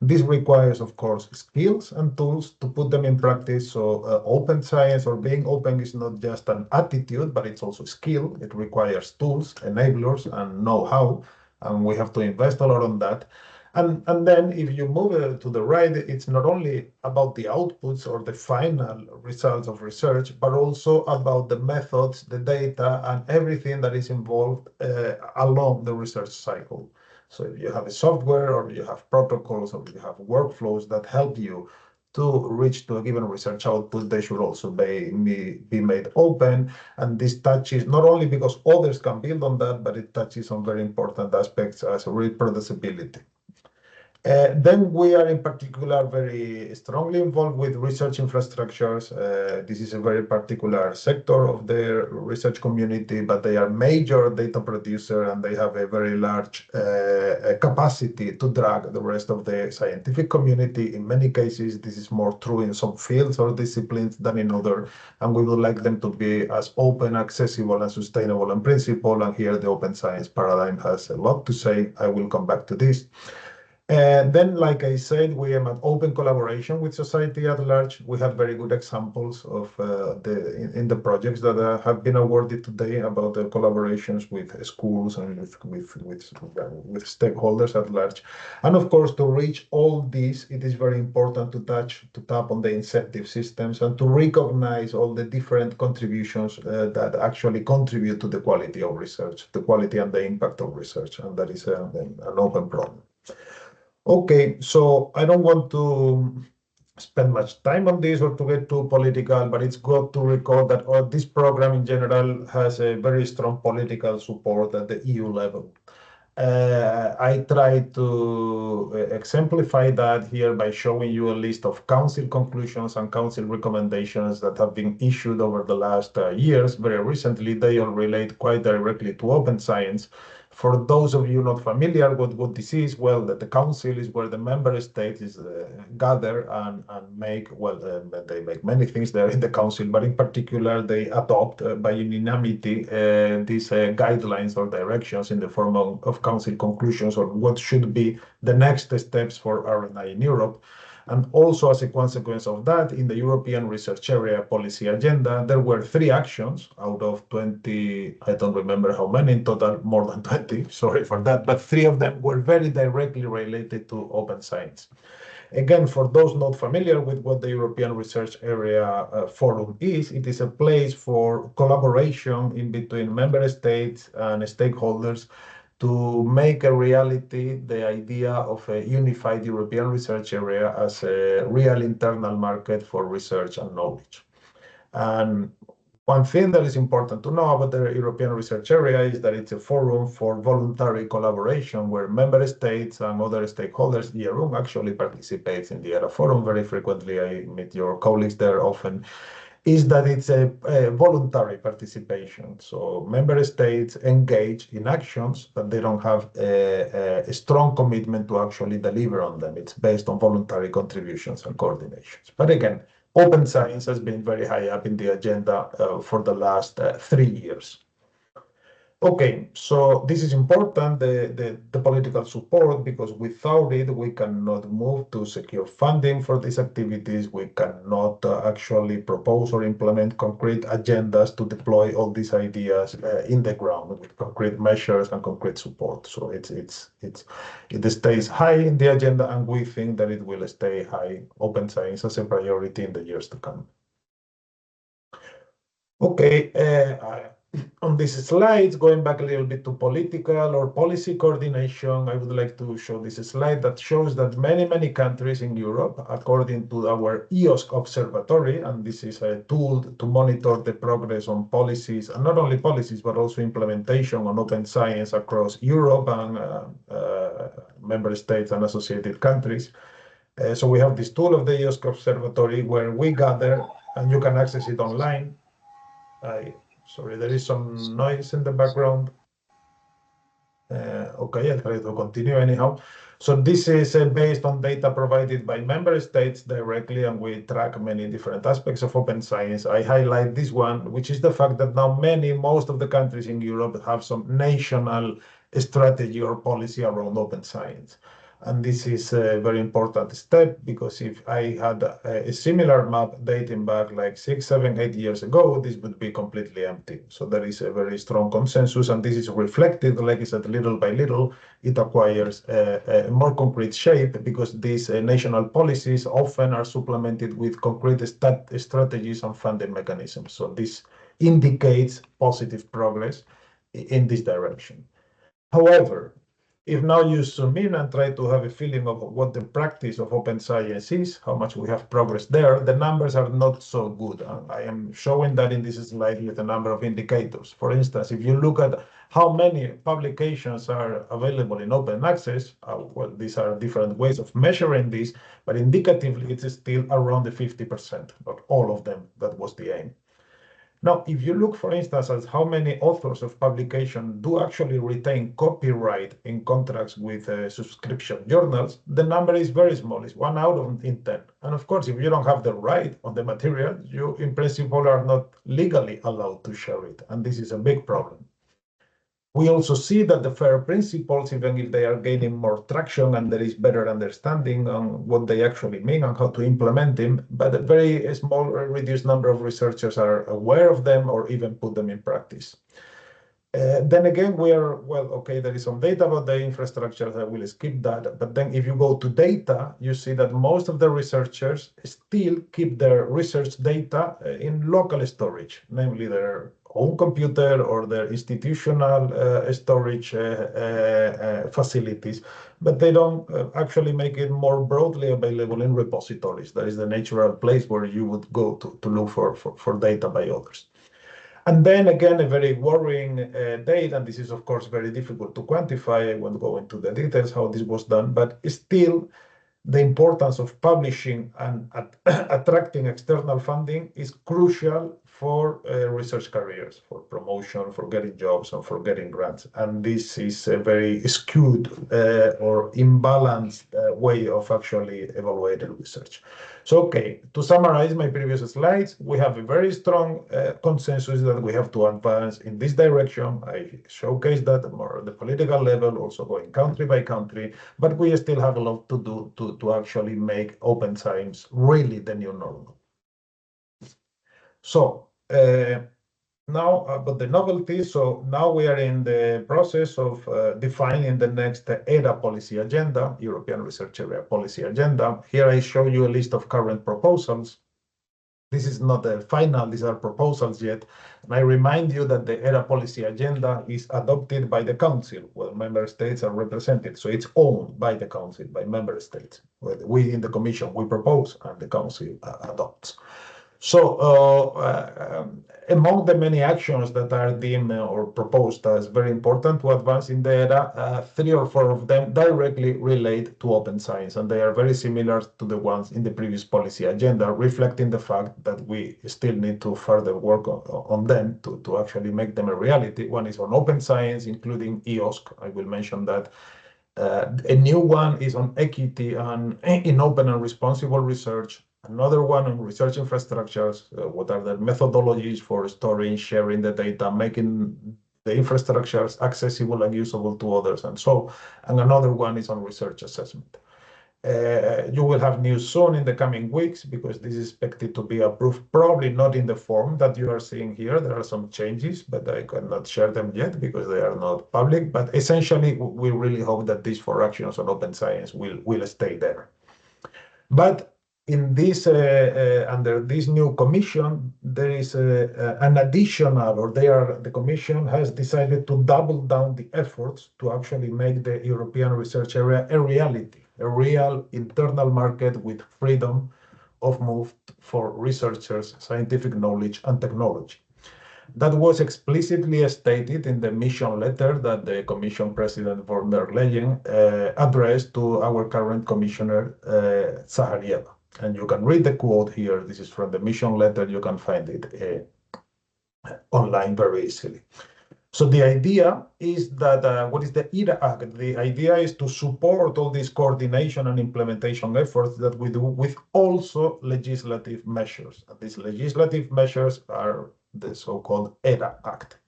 This requires, of course, skills and tools to put them in practice. So open science or being open is not just an attitude, but it's also skill. It requires tools, enablers, and know-how. And we have to invest a lot on that. And then if you move to the right, it's not only about the outputs or the final results of research, but also about the methods, the data, and everything that is involved along the research cycle. So if you have a software or you have protocols or you have workflows that help you to reach to a given research output, they should also be made open. And this touches not only because others can build on that, but it touches on very important aspects as reproducibility. Then we are in particular very strongly involved with research infrastructures. This is a very particular sector of the research community, but they are major data producer and they have a very large capacity to drag the rest of the scientific community. In many cases, this is more true in some fields or disciplines than in other, and we would like them to be as open, accessible, and sustainable in principle. And here the open science paradigm has a lot to say. I will come back to this. Then, like I said, we have an open collaboration with society at large. We have very good examples of in the projects that have been awarded today about the collaborations with schools and with stakeholders at large. And of course, to reach all this, it is very important to tap on the incentive systems and to recognize all the different contributions that actually contribute to the quality of research, the quality and the impact of research, and that is an open problem. Okay, so I don't want to spend much time on this or to get too political, but it's good to recall that this program in general has a very strong political support at the EU level. I try to exemplify that here by showing you a list of Council conclusions and Council recommendations that have been issued over the last years. Very recently, they all relate quite directly to open science. For those of you not familiar with what this is, well, that the Council is where the member states gather and make, well, they make many things there in the Council, but in particular, they adopt by unanimity these guidelines or directions in the form of Council conclusions or what should be the next steps for RNA in Europe. And also as a consequence of that, in the European Research Area Policy Agenda, there were 3 actions out of 20, I don't remember how many in total, more than 20, sorry for that, but 3 of them were very directly related to open science. Again, for those not familiar with what the European Research Area Forum is, it is a place for collaboration in between member states and stakeholders to make a reality the idea of a unified European research area as a real internal market for research and knowledge. And one thing that is important to know about the European Research Area is that it's a forum for voluntary collaboration where member states and other stakeholders, YERUN actually participates in the ERA Forum very frequently. I meet your colleagues there often. Is that it's a voluntary participation. So member states engage in actions, but they don't have a strong commitment to actually deliver on them. It's based on voluntary contributions and coordinations. But again, open science has been very high up in the agenda for the last 3 years. Okay, so this is important, the political support, because without it, we cannot move to secure funding for these activities. We cannot actually propose or implement concrete agendas to deploy all these ideas in the ground with concrete measures and concrete support. So it stays high in the agenda, and we think that it will stay high, open science as a priority in the years to come. Okay, on these slides, going back a little bit to political or policy coordination, I would like to show this slide that shows that many countries in Europe, according to our EOSC observatory, and this is a tool to monitor the progress on policies, and not only policies, but also implementation on open science across Europe and member states and associated countries. So we have this tool of the EOSC observatory where we gather, and you can access it online. Sorry, there is some noise in the background. Okay, I'll try to continue anyhow. So this is based on data provided by member states directly, and we track many different aspects of open science. I highlight this one, which is the fact that now most of the countries in Europe have some national strategy or policy around open science. And this is a very important step, because if I had a similar map dating back like 6, 7, 8 years ago, this would be completely empty. So there is a very strong consensus, and this is reflected, like I said, little by little. It acquires a more concrete shape, because these national policies often are supplemented with concrete strategies and funding mechanisms. So this indicates positive progress in this direction. However, if now you zoom in and try to have a feeling of what the practice of open science is, how much we have progress there, the numbers are not so good. I am showing that in this slide with a number of indicators. For instance, if you look at how many publications are available in open access, well, these are different ways of measuring this, but indicatively, it's still around the 50%, not all of them. That was the aim. Now, if you look, for instance, at how many authors of publication do actually retain copyright in contracts with subscription journals, the number is very small. It's 1 out of 10. And of course, if you don't have the right on the material, you in principle are not legally allowed to share it. And this is a big problem. We also see that the FAIR principles, even if they are gaining more traction and there is better understanding on what they actually mean and how to implement them, but a very small, reduced number of researchers are aware of them or even put them in practice. Then again, we are, well, okay, there is some data about the infrastructure. I will skip that. But then if you go to data, you see that most of the researchers still keep their research data in local storage, namely their own computer or their institutional storage facilities, but they don't actually make it more broadly available in repositories. That is the natural place where you would go to look for data by others. And then again, a very worrying date, and this is of course very difficult to quantify. I won't go into the details how this was done, but still the importance of publishing and attracting external funding is crucial for research careers, for promotion, for getting jobs, and for getting grants. And this is a very skewed or imbalanced way of actually evaluating research. So, okay, to summarize my previous slides, we have a very strong consensus that we have to advance in this direction. I showcased that more at the political level, also going country by country, but we still have a lot to do to actually make open science really the new normal. So now about the novelty. So now we are in the process of defining the next ERA policy agenda, European Research Area Policy Agenda. Here I show you a list of current proposals. This is not the final, these are proposals yet. And I remind you that the ERA policy agenda is adopted by the Council, where member states are represented. So it's owned by the Council, by member states. We in the Commission, we propose and the Council adopts. So among the many actions that are deemed or proposed as very important to advance in the ERA, 3 or 4 of them directly relate to open science, and they are very similar to the ones in the previous policy agenda, reflecting the fact that we still need to further work on them to actually make them a reality. One is on open science, including EOSC. I will mention that. A new one is on equity and in open and responsible research. Another one on research infrastructures. What are the methodologies for storing, sharing the data, making the infrastructures accessible and usable to others, and so. And another one is on research assessment. You will have news soon in the coming weeks because this is expected to be approved, probably not in the form that you are seeing here. There are some changes, but I cannot share them yet because they are not public. But essentially, we really hope that these 4 actions on open science will stay there. But in this, under this new commission, there is an additional, or the commission has decided to double down the efforts to actually make the European research area a reality, a real internal market with freedom of move for researchers, scientific knowledge, and technology. That was explicitly stated in the mission letter that the Commission President von der Leyen addressed to our current Commissioner, Zaharieva. And you can read the quote here. This is from the mission letter. You can find it online very easily. So the idea is that, what is the ERA Act? The idea is to support all these coordination and implementation efforts that we do with also legislative measures. And these legislative measures are the so-called ERA Act.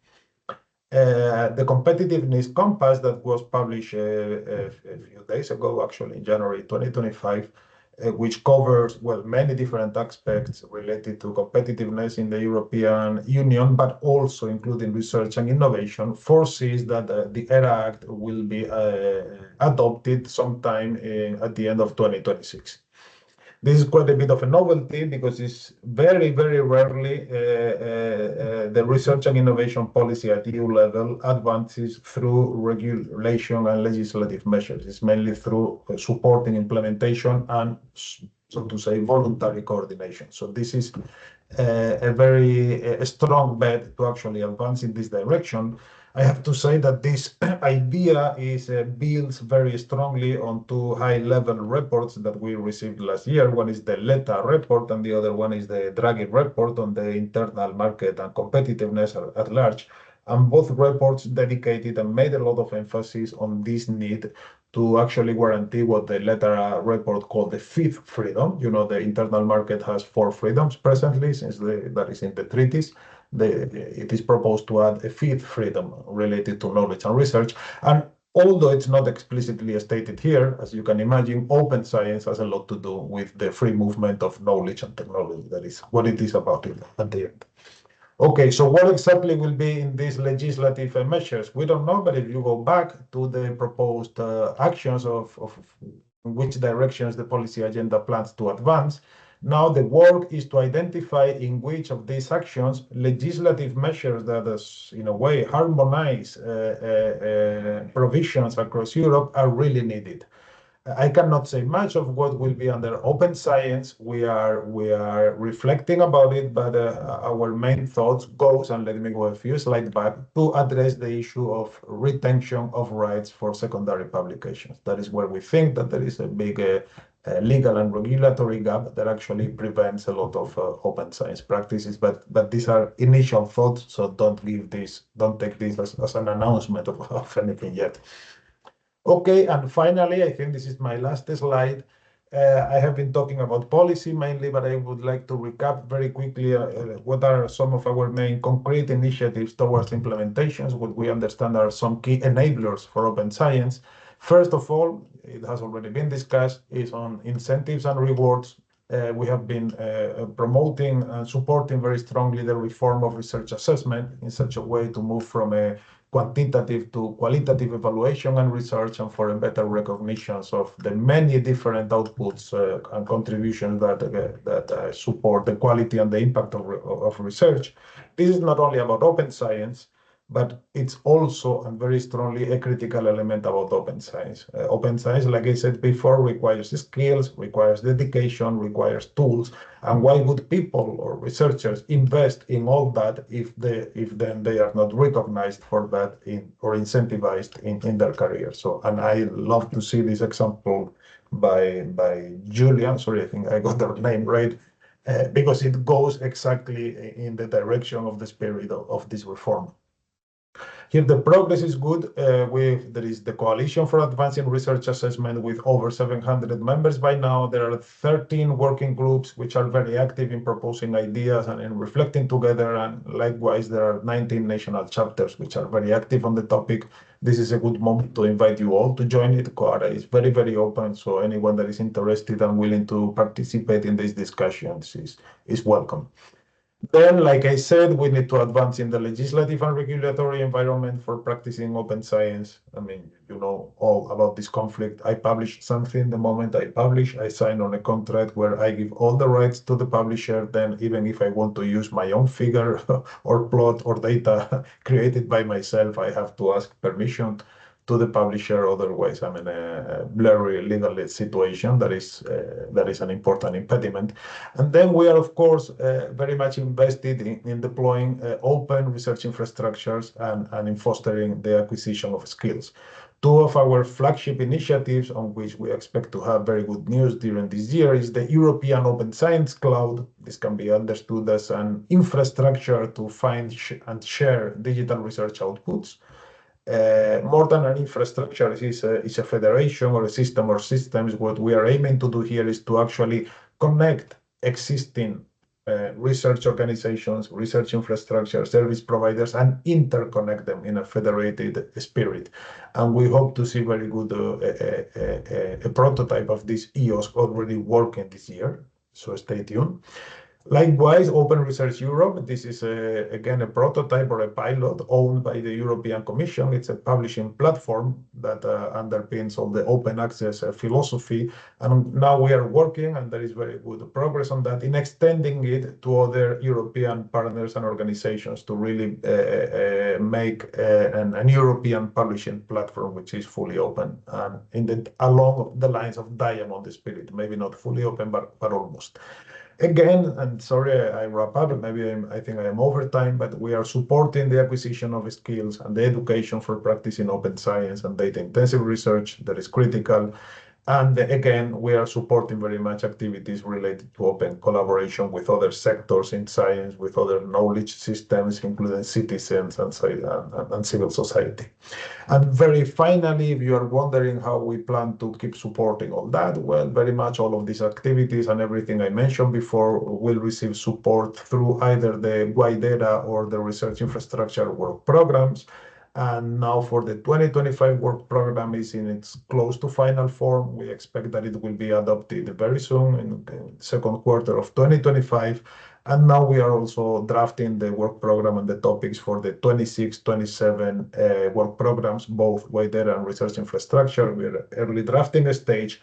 The competitiveness compass that was published a few days ago, actually in January 2025, which covers, well, many different aspects related to competitiveness in the European Union, but also including research and innovation, foresees that the ERA Act will be adopted sometime at the end of 2026. This is quite a bit of a novelty because it's very, very rarely the research and innovation policy at EU level advances through regulation and legislative measures. It's mainly through supporting implementation and, so to say, voluntary coordination. So this is a very strong bet to actually advance in this direction. I have to say that this idea is builds very strongly on 2 high-level reports that we received last year. One is the LETA report, and the other one is the Draghi report on the internal market and competitiveness at large. And both reports dedicated and made a lot of emphasis on this need to actually guarantee what the LETA report called the 5th freedom. You know, the internal market has 4 freedoms presently, since that is in the treaties. it is proposed to add a fifth freedom related to knowledge and research. And although it's not explicitly stated here, as you can imagine, open science has a lot to do with the free movement of knowledge and technology. That is what it is about at the end. Okay, so what exactly will be in these legislative measures? We don't know, but if you go back to the proposed actions of which directions the policy agenda plans to advance, now the work is to identify in which of these actions legislative measures that, in a way, harmonize provisions across Europe are really needed. I cannot say much of what will be under open science. We are reflecting about it, but our main thoughts goes, and let me go a few slides back, to address the issue of retention of rights for secondary publications. That is where we think that there is a big legal and regulatory gap that actually prevents a lot of open science practices. But these are initial thoughts, so don't take this as an announcement of anything yet. Okay, and finally, I think this is my last slide. I have been talking about policy mainly, but I would like to recap very quickly what are some of our main concrete initiatives towards implementations, what we understand are some key enablers for open science. First of all, it has already been discussed, is on incentives and rewards. We have been promoting and supporting very strongly the reform of research assessment in such a way to move from a quantitative to qualitative evaluation and research, and for a better recognition of the many different outputs and contributions that support the quality and the impact of research. This is not only about open science, but it's also and very strongly a critical element about open science. Open science, like I said before, requires skills, requires dedication, requires tools. And why would people or researchers invest in all that if then they are not recognized for that or incentivized in their career? So, and I love to see this example by Julian. Sorry, I think I got her name right. Because it goes exactly in the direction of the spirit of this reform. Here the progress is good. There is the Coalition for Advancing Research Assessment with over 700 members by now. There are 13 working groups which are very active in proposing ideas and in reflecting together. And likewise, there are 19 national chapters which are very active on the topic. This is a good moment to invite you all to join it. COARA is very, very open, so anyone that is interested and willing to participate in these discussions is welcome. Then, like I said, we need to advance in the legislative and regulatory environment for practicing open science. I mean, you know all about this conflict. I publish something. The moment I publish, I sign on a contract where I give all the rights to the publisher. Then, even if I want to use my own figure or plot or data created by myself, I have to ask permission to the publisher. Otherwise, I'm in a blurry legal situation that is an important impediment. And then we are, of course, very much invested in deploying open research infrastructures and in fostering the acquisition of skills. Two of our flagship initiatives on which we expect to have very good news during this year is the European Open Science Cloud. This can be understood as an infrastructure to find and share digital research outputs. More than an infrastructure, is a federation or a system or systems. What we are aiming to do here is to actually connect existing research organizations, research infrastructure, service providers, and interconnect them in a federated spirit. And we hope to see very good a prototype of this EOS already working this year. So stay tuned. Likewise, Open Research Europe, this is again a prototype or a pilot owned by the European Commission. It's a publishing platform that underpins all the open access philosophy. And now we are working, and there is very good progress on that, in extending it to other European partners and organizations to really make an European publishing platform which is fully open and along the lines of Diamond Spirit, maybe not fully open, but almost. Again, and sorry, I wrap up, maybe I think I am over time, but we are supporting the acquisition of skills and the education for practicing open science and data-intensive research that is critical. And again, we are supporting very much activities related to open collaboration with other sectors in science, with other knowledge systems, including citizens and civil society. And very finally, if you are wondering how we plan to keep supporting all that, well, very much all of these activities and everything I mentioned before will receive support through either the YERUN or the research infrastructure work programs. And now for the 2025 work program is in its close to final form. We expect that it will be adopted very soon in the second quarter of 2025. And now we are also drafting the work program and the topics for the 26-27 work programs, both YERUN and research infrastructure. We're early drafting stage.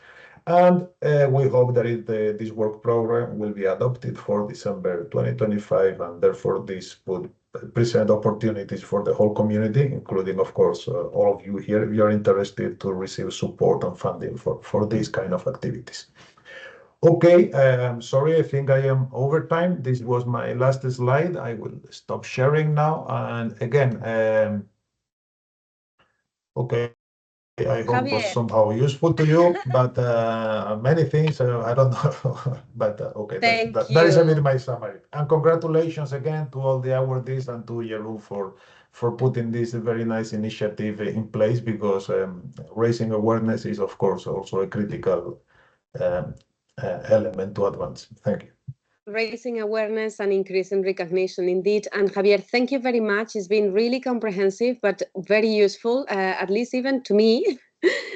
And we hope that this work program will be adopted for December 2025, and therefore this would present opportunities for the whole community, including, of course, all of you here, if you're interested to receive support and funding for these kind of activities. Okay, I'm sorry, I think I am over time. This was my last slide. I will stop sharing now. And again, okay. I hope it was somehow useful to you, but many things, I don't know. But okay, that is a bit my summary. And congratulations again to all the awardees and to YERUN for putting this very nice initiative in place, because raising awareness is, of course, also a critical element to advance. Thank you. Raising awareness and increasing recognition, indeed. And Javier, thank you very much. It's been really comprehensive, but very useful, at least even to me.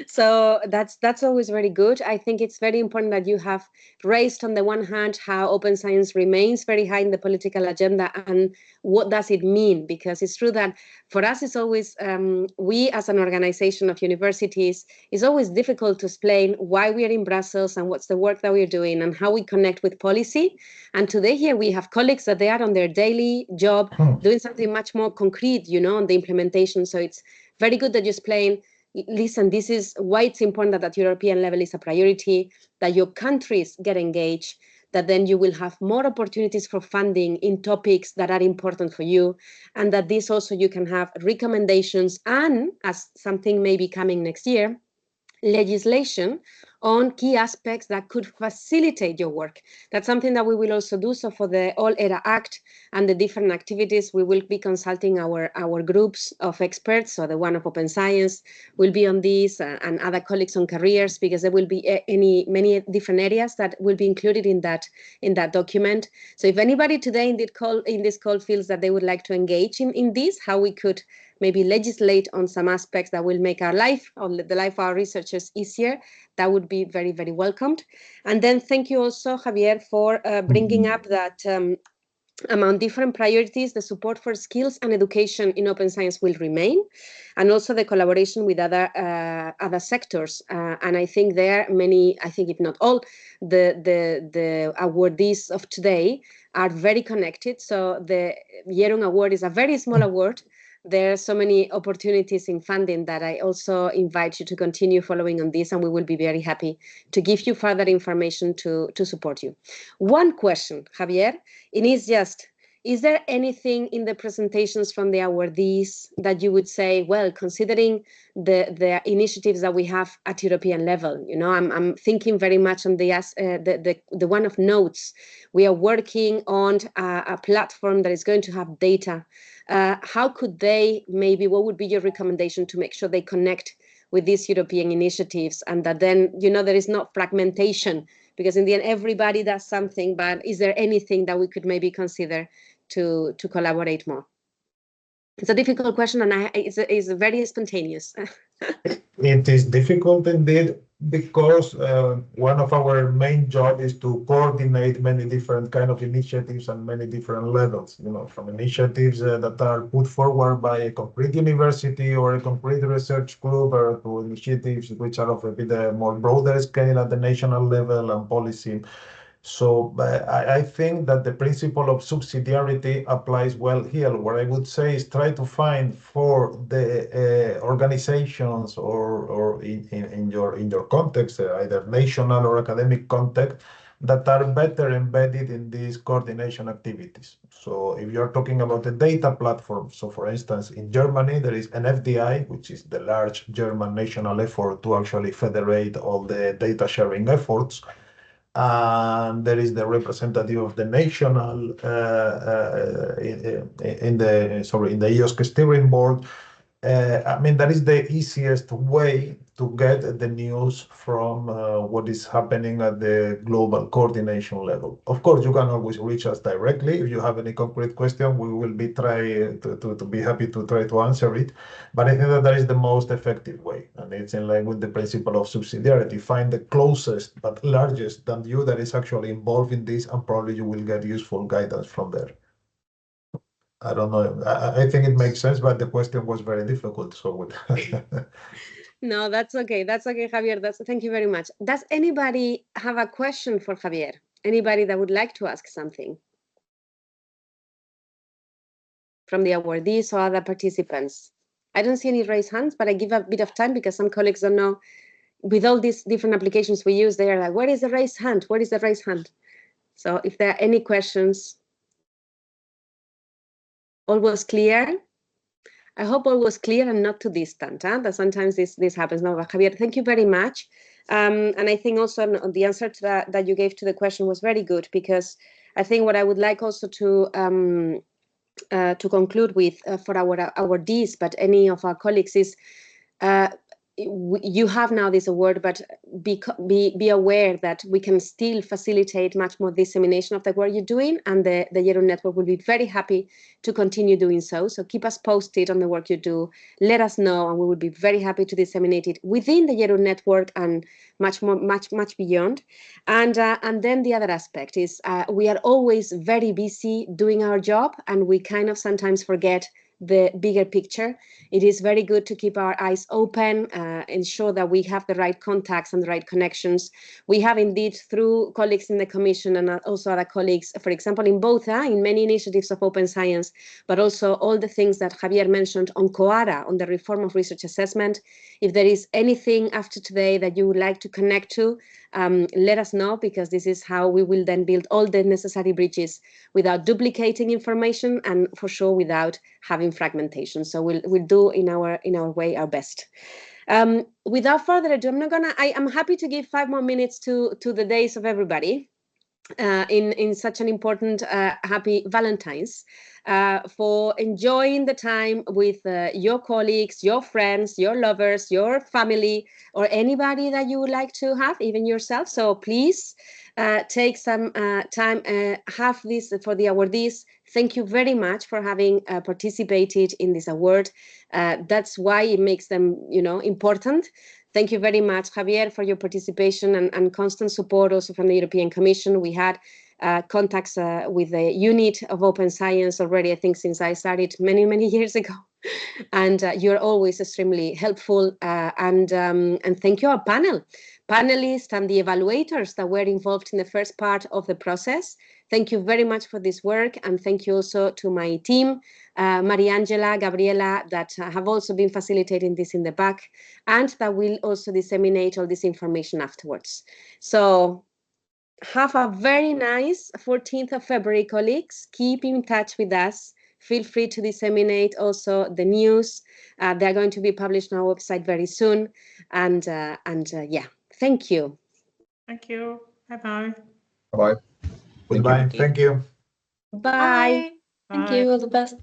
So that's always very good. I think it's very important that you have raised, on the one hand, how open science remains very high in the political agenda, and what does it mean? Because it's true that for us, it's always, we as an organization of universities, it's always difficult to explain why we are in Brussels and what's the work that we're doing and how we connect with policy. And today here we have colleagues that they are on their daily job doing something much more concrete, on the implementation. So it's very good that you explain, listen, this is why it's important that at European level is a priority, that your countries get engaged, that then you will have more opportunities for funding in topics that are important for you, and that this also you can have recommendations and, as something may be coming next year, legislation on key aspects that could facilitate your work. That's something that we will also do. So for the All ERA Act and the different activities, we will be consulting our groups of experts. So the one of Open Science will be on this, and other colleagues on careers, because there will be many different areas that will be included in that document. So if anybody today in this call feels that they would like to engage in this, how we could maybe legislate on some aspects that will make our life, or the life of our researchers, easier, that would be very, very welcomed. And then thank you also, Javier, for bringing up that among different priorities, the support for skills and education in open science will remain, and also the collaboration with other sectors. And I think there are many, I think if not all, the awardees of today are very connected. So the YERUN Award is a very small award. There are so many opportunities in funding that I also invite you to continue following on this, and we will be very happy to give you further information to support you. One question, Javier, it is just, is there anything in the presentations from the awardees that you would say, well, considering the initiatives that we have at European level, I'm thinking very much on the one of notes. We are working on a platform that is going to have data. How could what would be your recommendation to make sure they connect with these European initiatives, and that then, there is not fragmentation, because in the end, everybody does something, but is there anything that we could maybe consider to collaborate more? It's a difficult question, and it's very spontaneous. It is difficult indeed, because one of our main job is to coordinate many different kind of initiatives and many different levels, from initiatives that are put forward by a concrete university or a concrete research group, or to initiatives which are of a bit more broader scale at the national level and policy. So I think that the principle of subsidiarity applies well here. What I would say is try to find for the organizations or in your context, either national or academic context, that are better embedded in these coordination activities. So if you're talking about the data platform, so for instance, in Germany, there is an FDI, which is the large German national effort to actually federate all the data sharing efforts. And there is the representative of the national in the EOSC steering board. I mean, that is the easiest way to get the news from what is happening at the global coordination level. Of course, you can always reach us directly. If you have any concrete question, we will be to be happy to try to answer it. But I think that is the most effective way, and it's in line with the principle of subsidiarity. Find the closest but largest than you that is actually involved in this, and probably you will get useful guidance from there. I don't know. I think it makes sense, but the question was very difficult. So No, that's okay. That's okay, Javier. Thank you very much. Does anybody have a question for Javier? Anybody that would like to ask something from the awardees or other participants? I don't see any raised hands, but I give a bit of time because some colleagues don't know. With all these different applications we use, they are like, where is the raised hand? Where is the raised hand? So if there are any questions, all was clear? I hope all was clear and not too distant. That sometimes this happens. No, but Javier, thank you very much. And I think also the answer to that you gave to the question was very good, because I think what I would like also to conclude with for our awardees, but any of our colleagues, is you have now this award, but be aware that we can still facilitate much more dissemination of the work you're doing, and the YERUN network will be very happy to continue doing so. So keep us posted on the work you do. Let us know, and we will be very happy to disseminate it within the YERUN network and much beyond. And then the other aspect is we are always very busy doing our job, and we kind of sometimes forget the bigger picture. It is very good to keep our eyes open, ensure that we have the right contacts and the right connections. We have indeed, through colleagues in the Commission and also other colleagues, for example, in both, in many initiatives of open science, but also all the things that Javier mentioned on COARA, on the reform of research assessment. If there is anything after today that you would like to connect to, let us know, because this is how we will then build all the necessary bridges without duplicating information, and for sure without having fragmentation. So we'll do in our way our best. Without further ado, I'm happy to give 5 more minutes to the days of everybody in such an important happy Valentine's, for enjoying the time with your colleagues, your friends, your lovers, your family, or anybody that you would like to have, even yourself. So please take some time, have this for the awardees. Thank you very much for having participated in this award. That's why it makes them, important. Thank you very much, Javier, for your participation and constant support also from the European Commission. We had contacts with the unit of open science already, I think, since I started many years ago. And you're always extremely helpful. And thank you, our panelists and the evaluators that were involved in the first part of the process. Thank you very much for this work, and thank you also to my team, Mariangela, Gabriela, that have also been facilitating this in the back, and that will also disseminate all this information afterwards. So have a very nice 14th of February, colleagues. Keep in touch with us. Feel free to disseminate also the news. They're going to be published on our website very soon. And yeah, thank you. Thank you. Bye-bye. Bye-bye. Goodbye. Thank you. Bye. Thank you. All the best.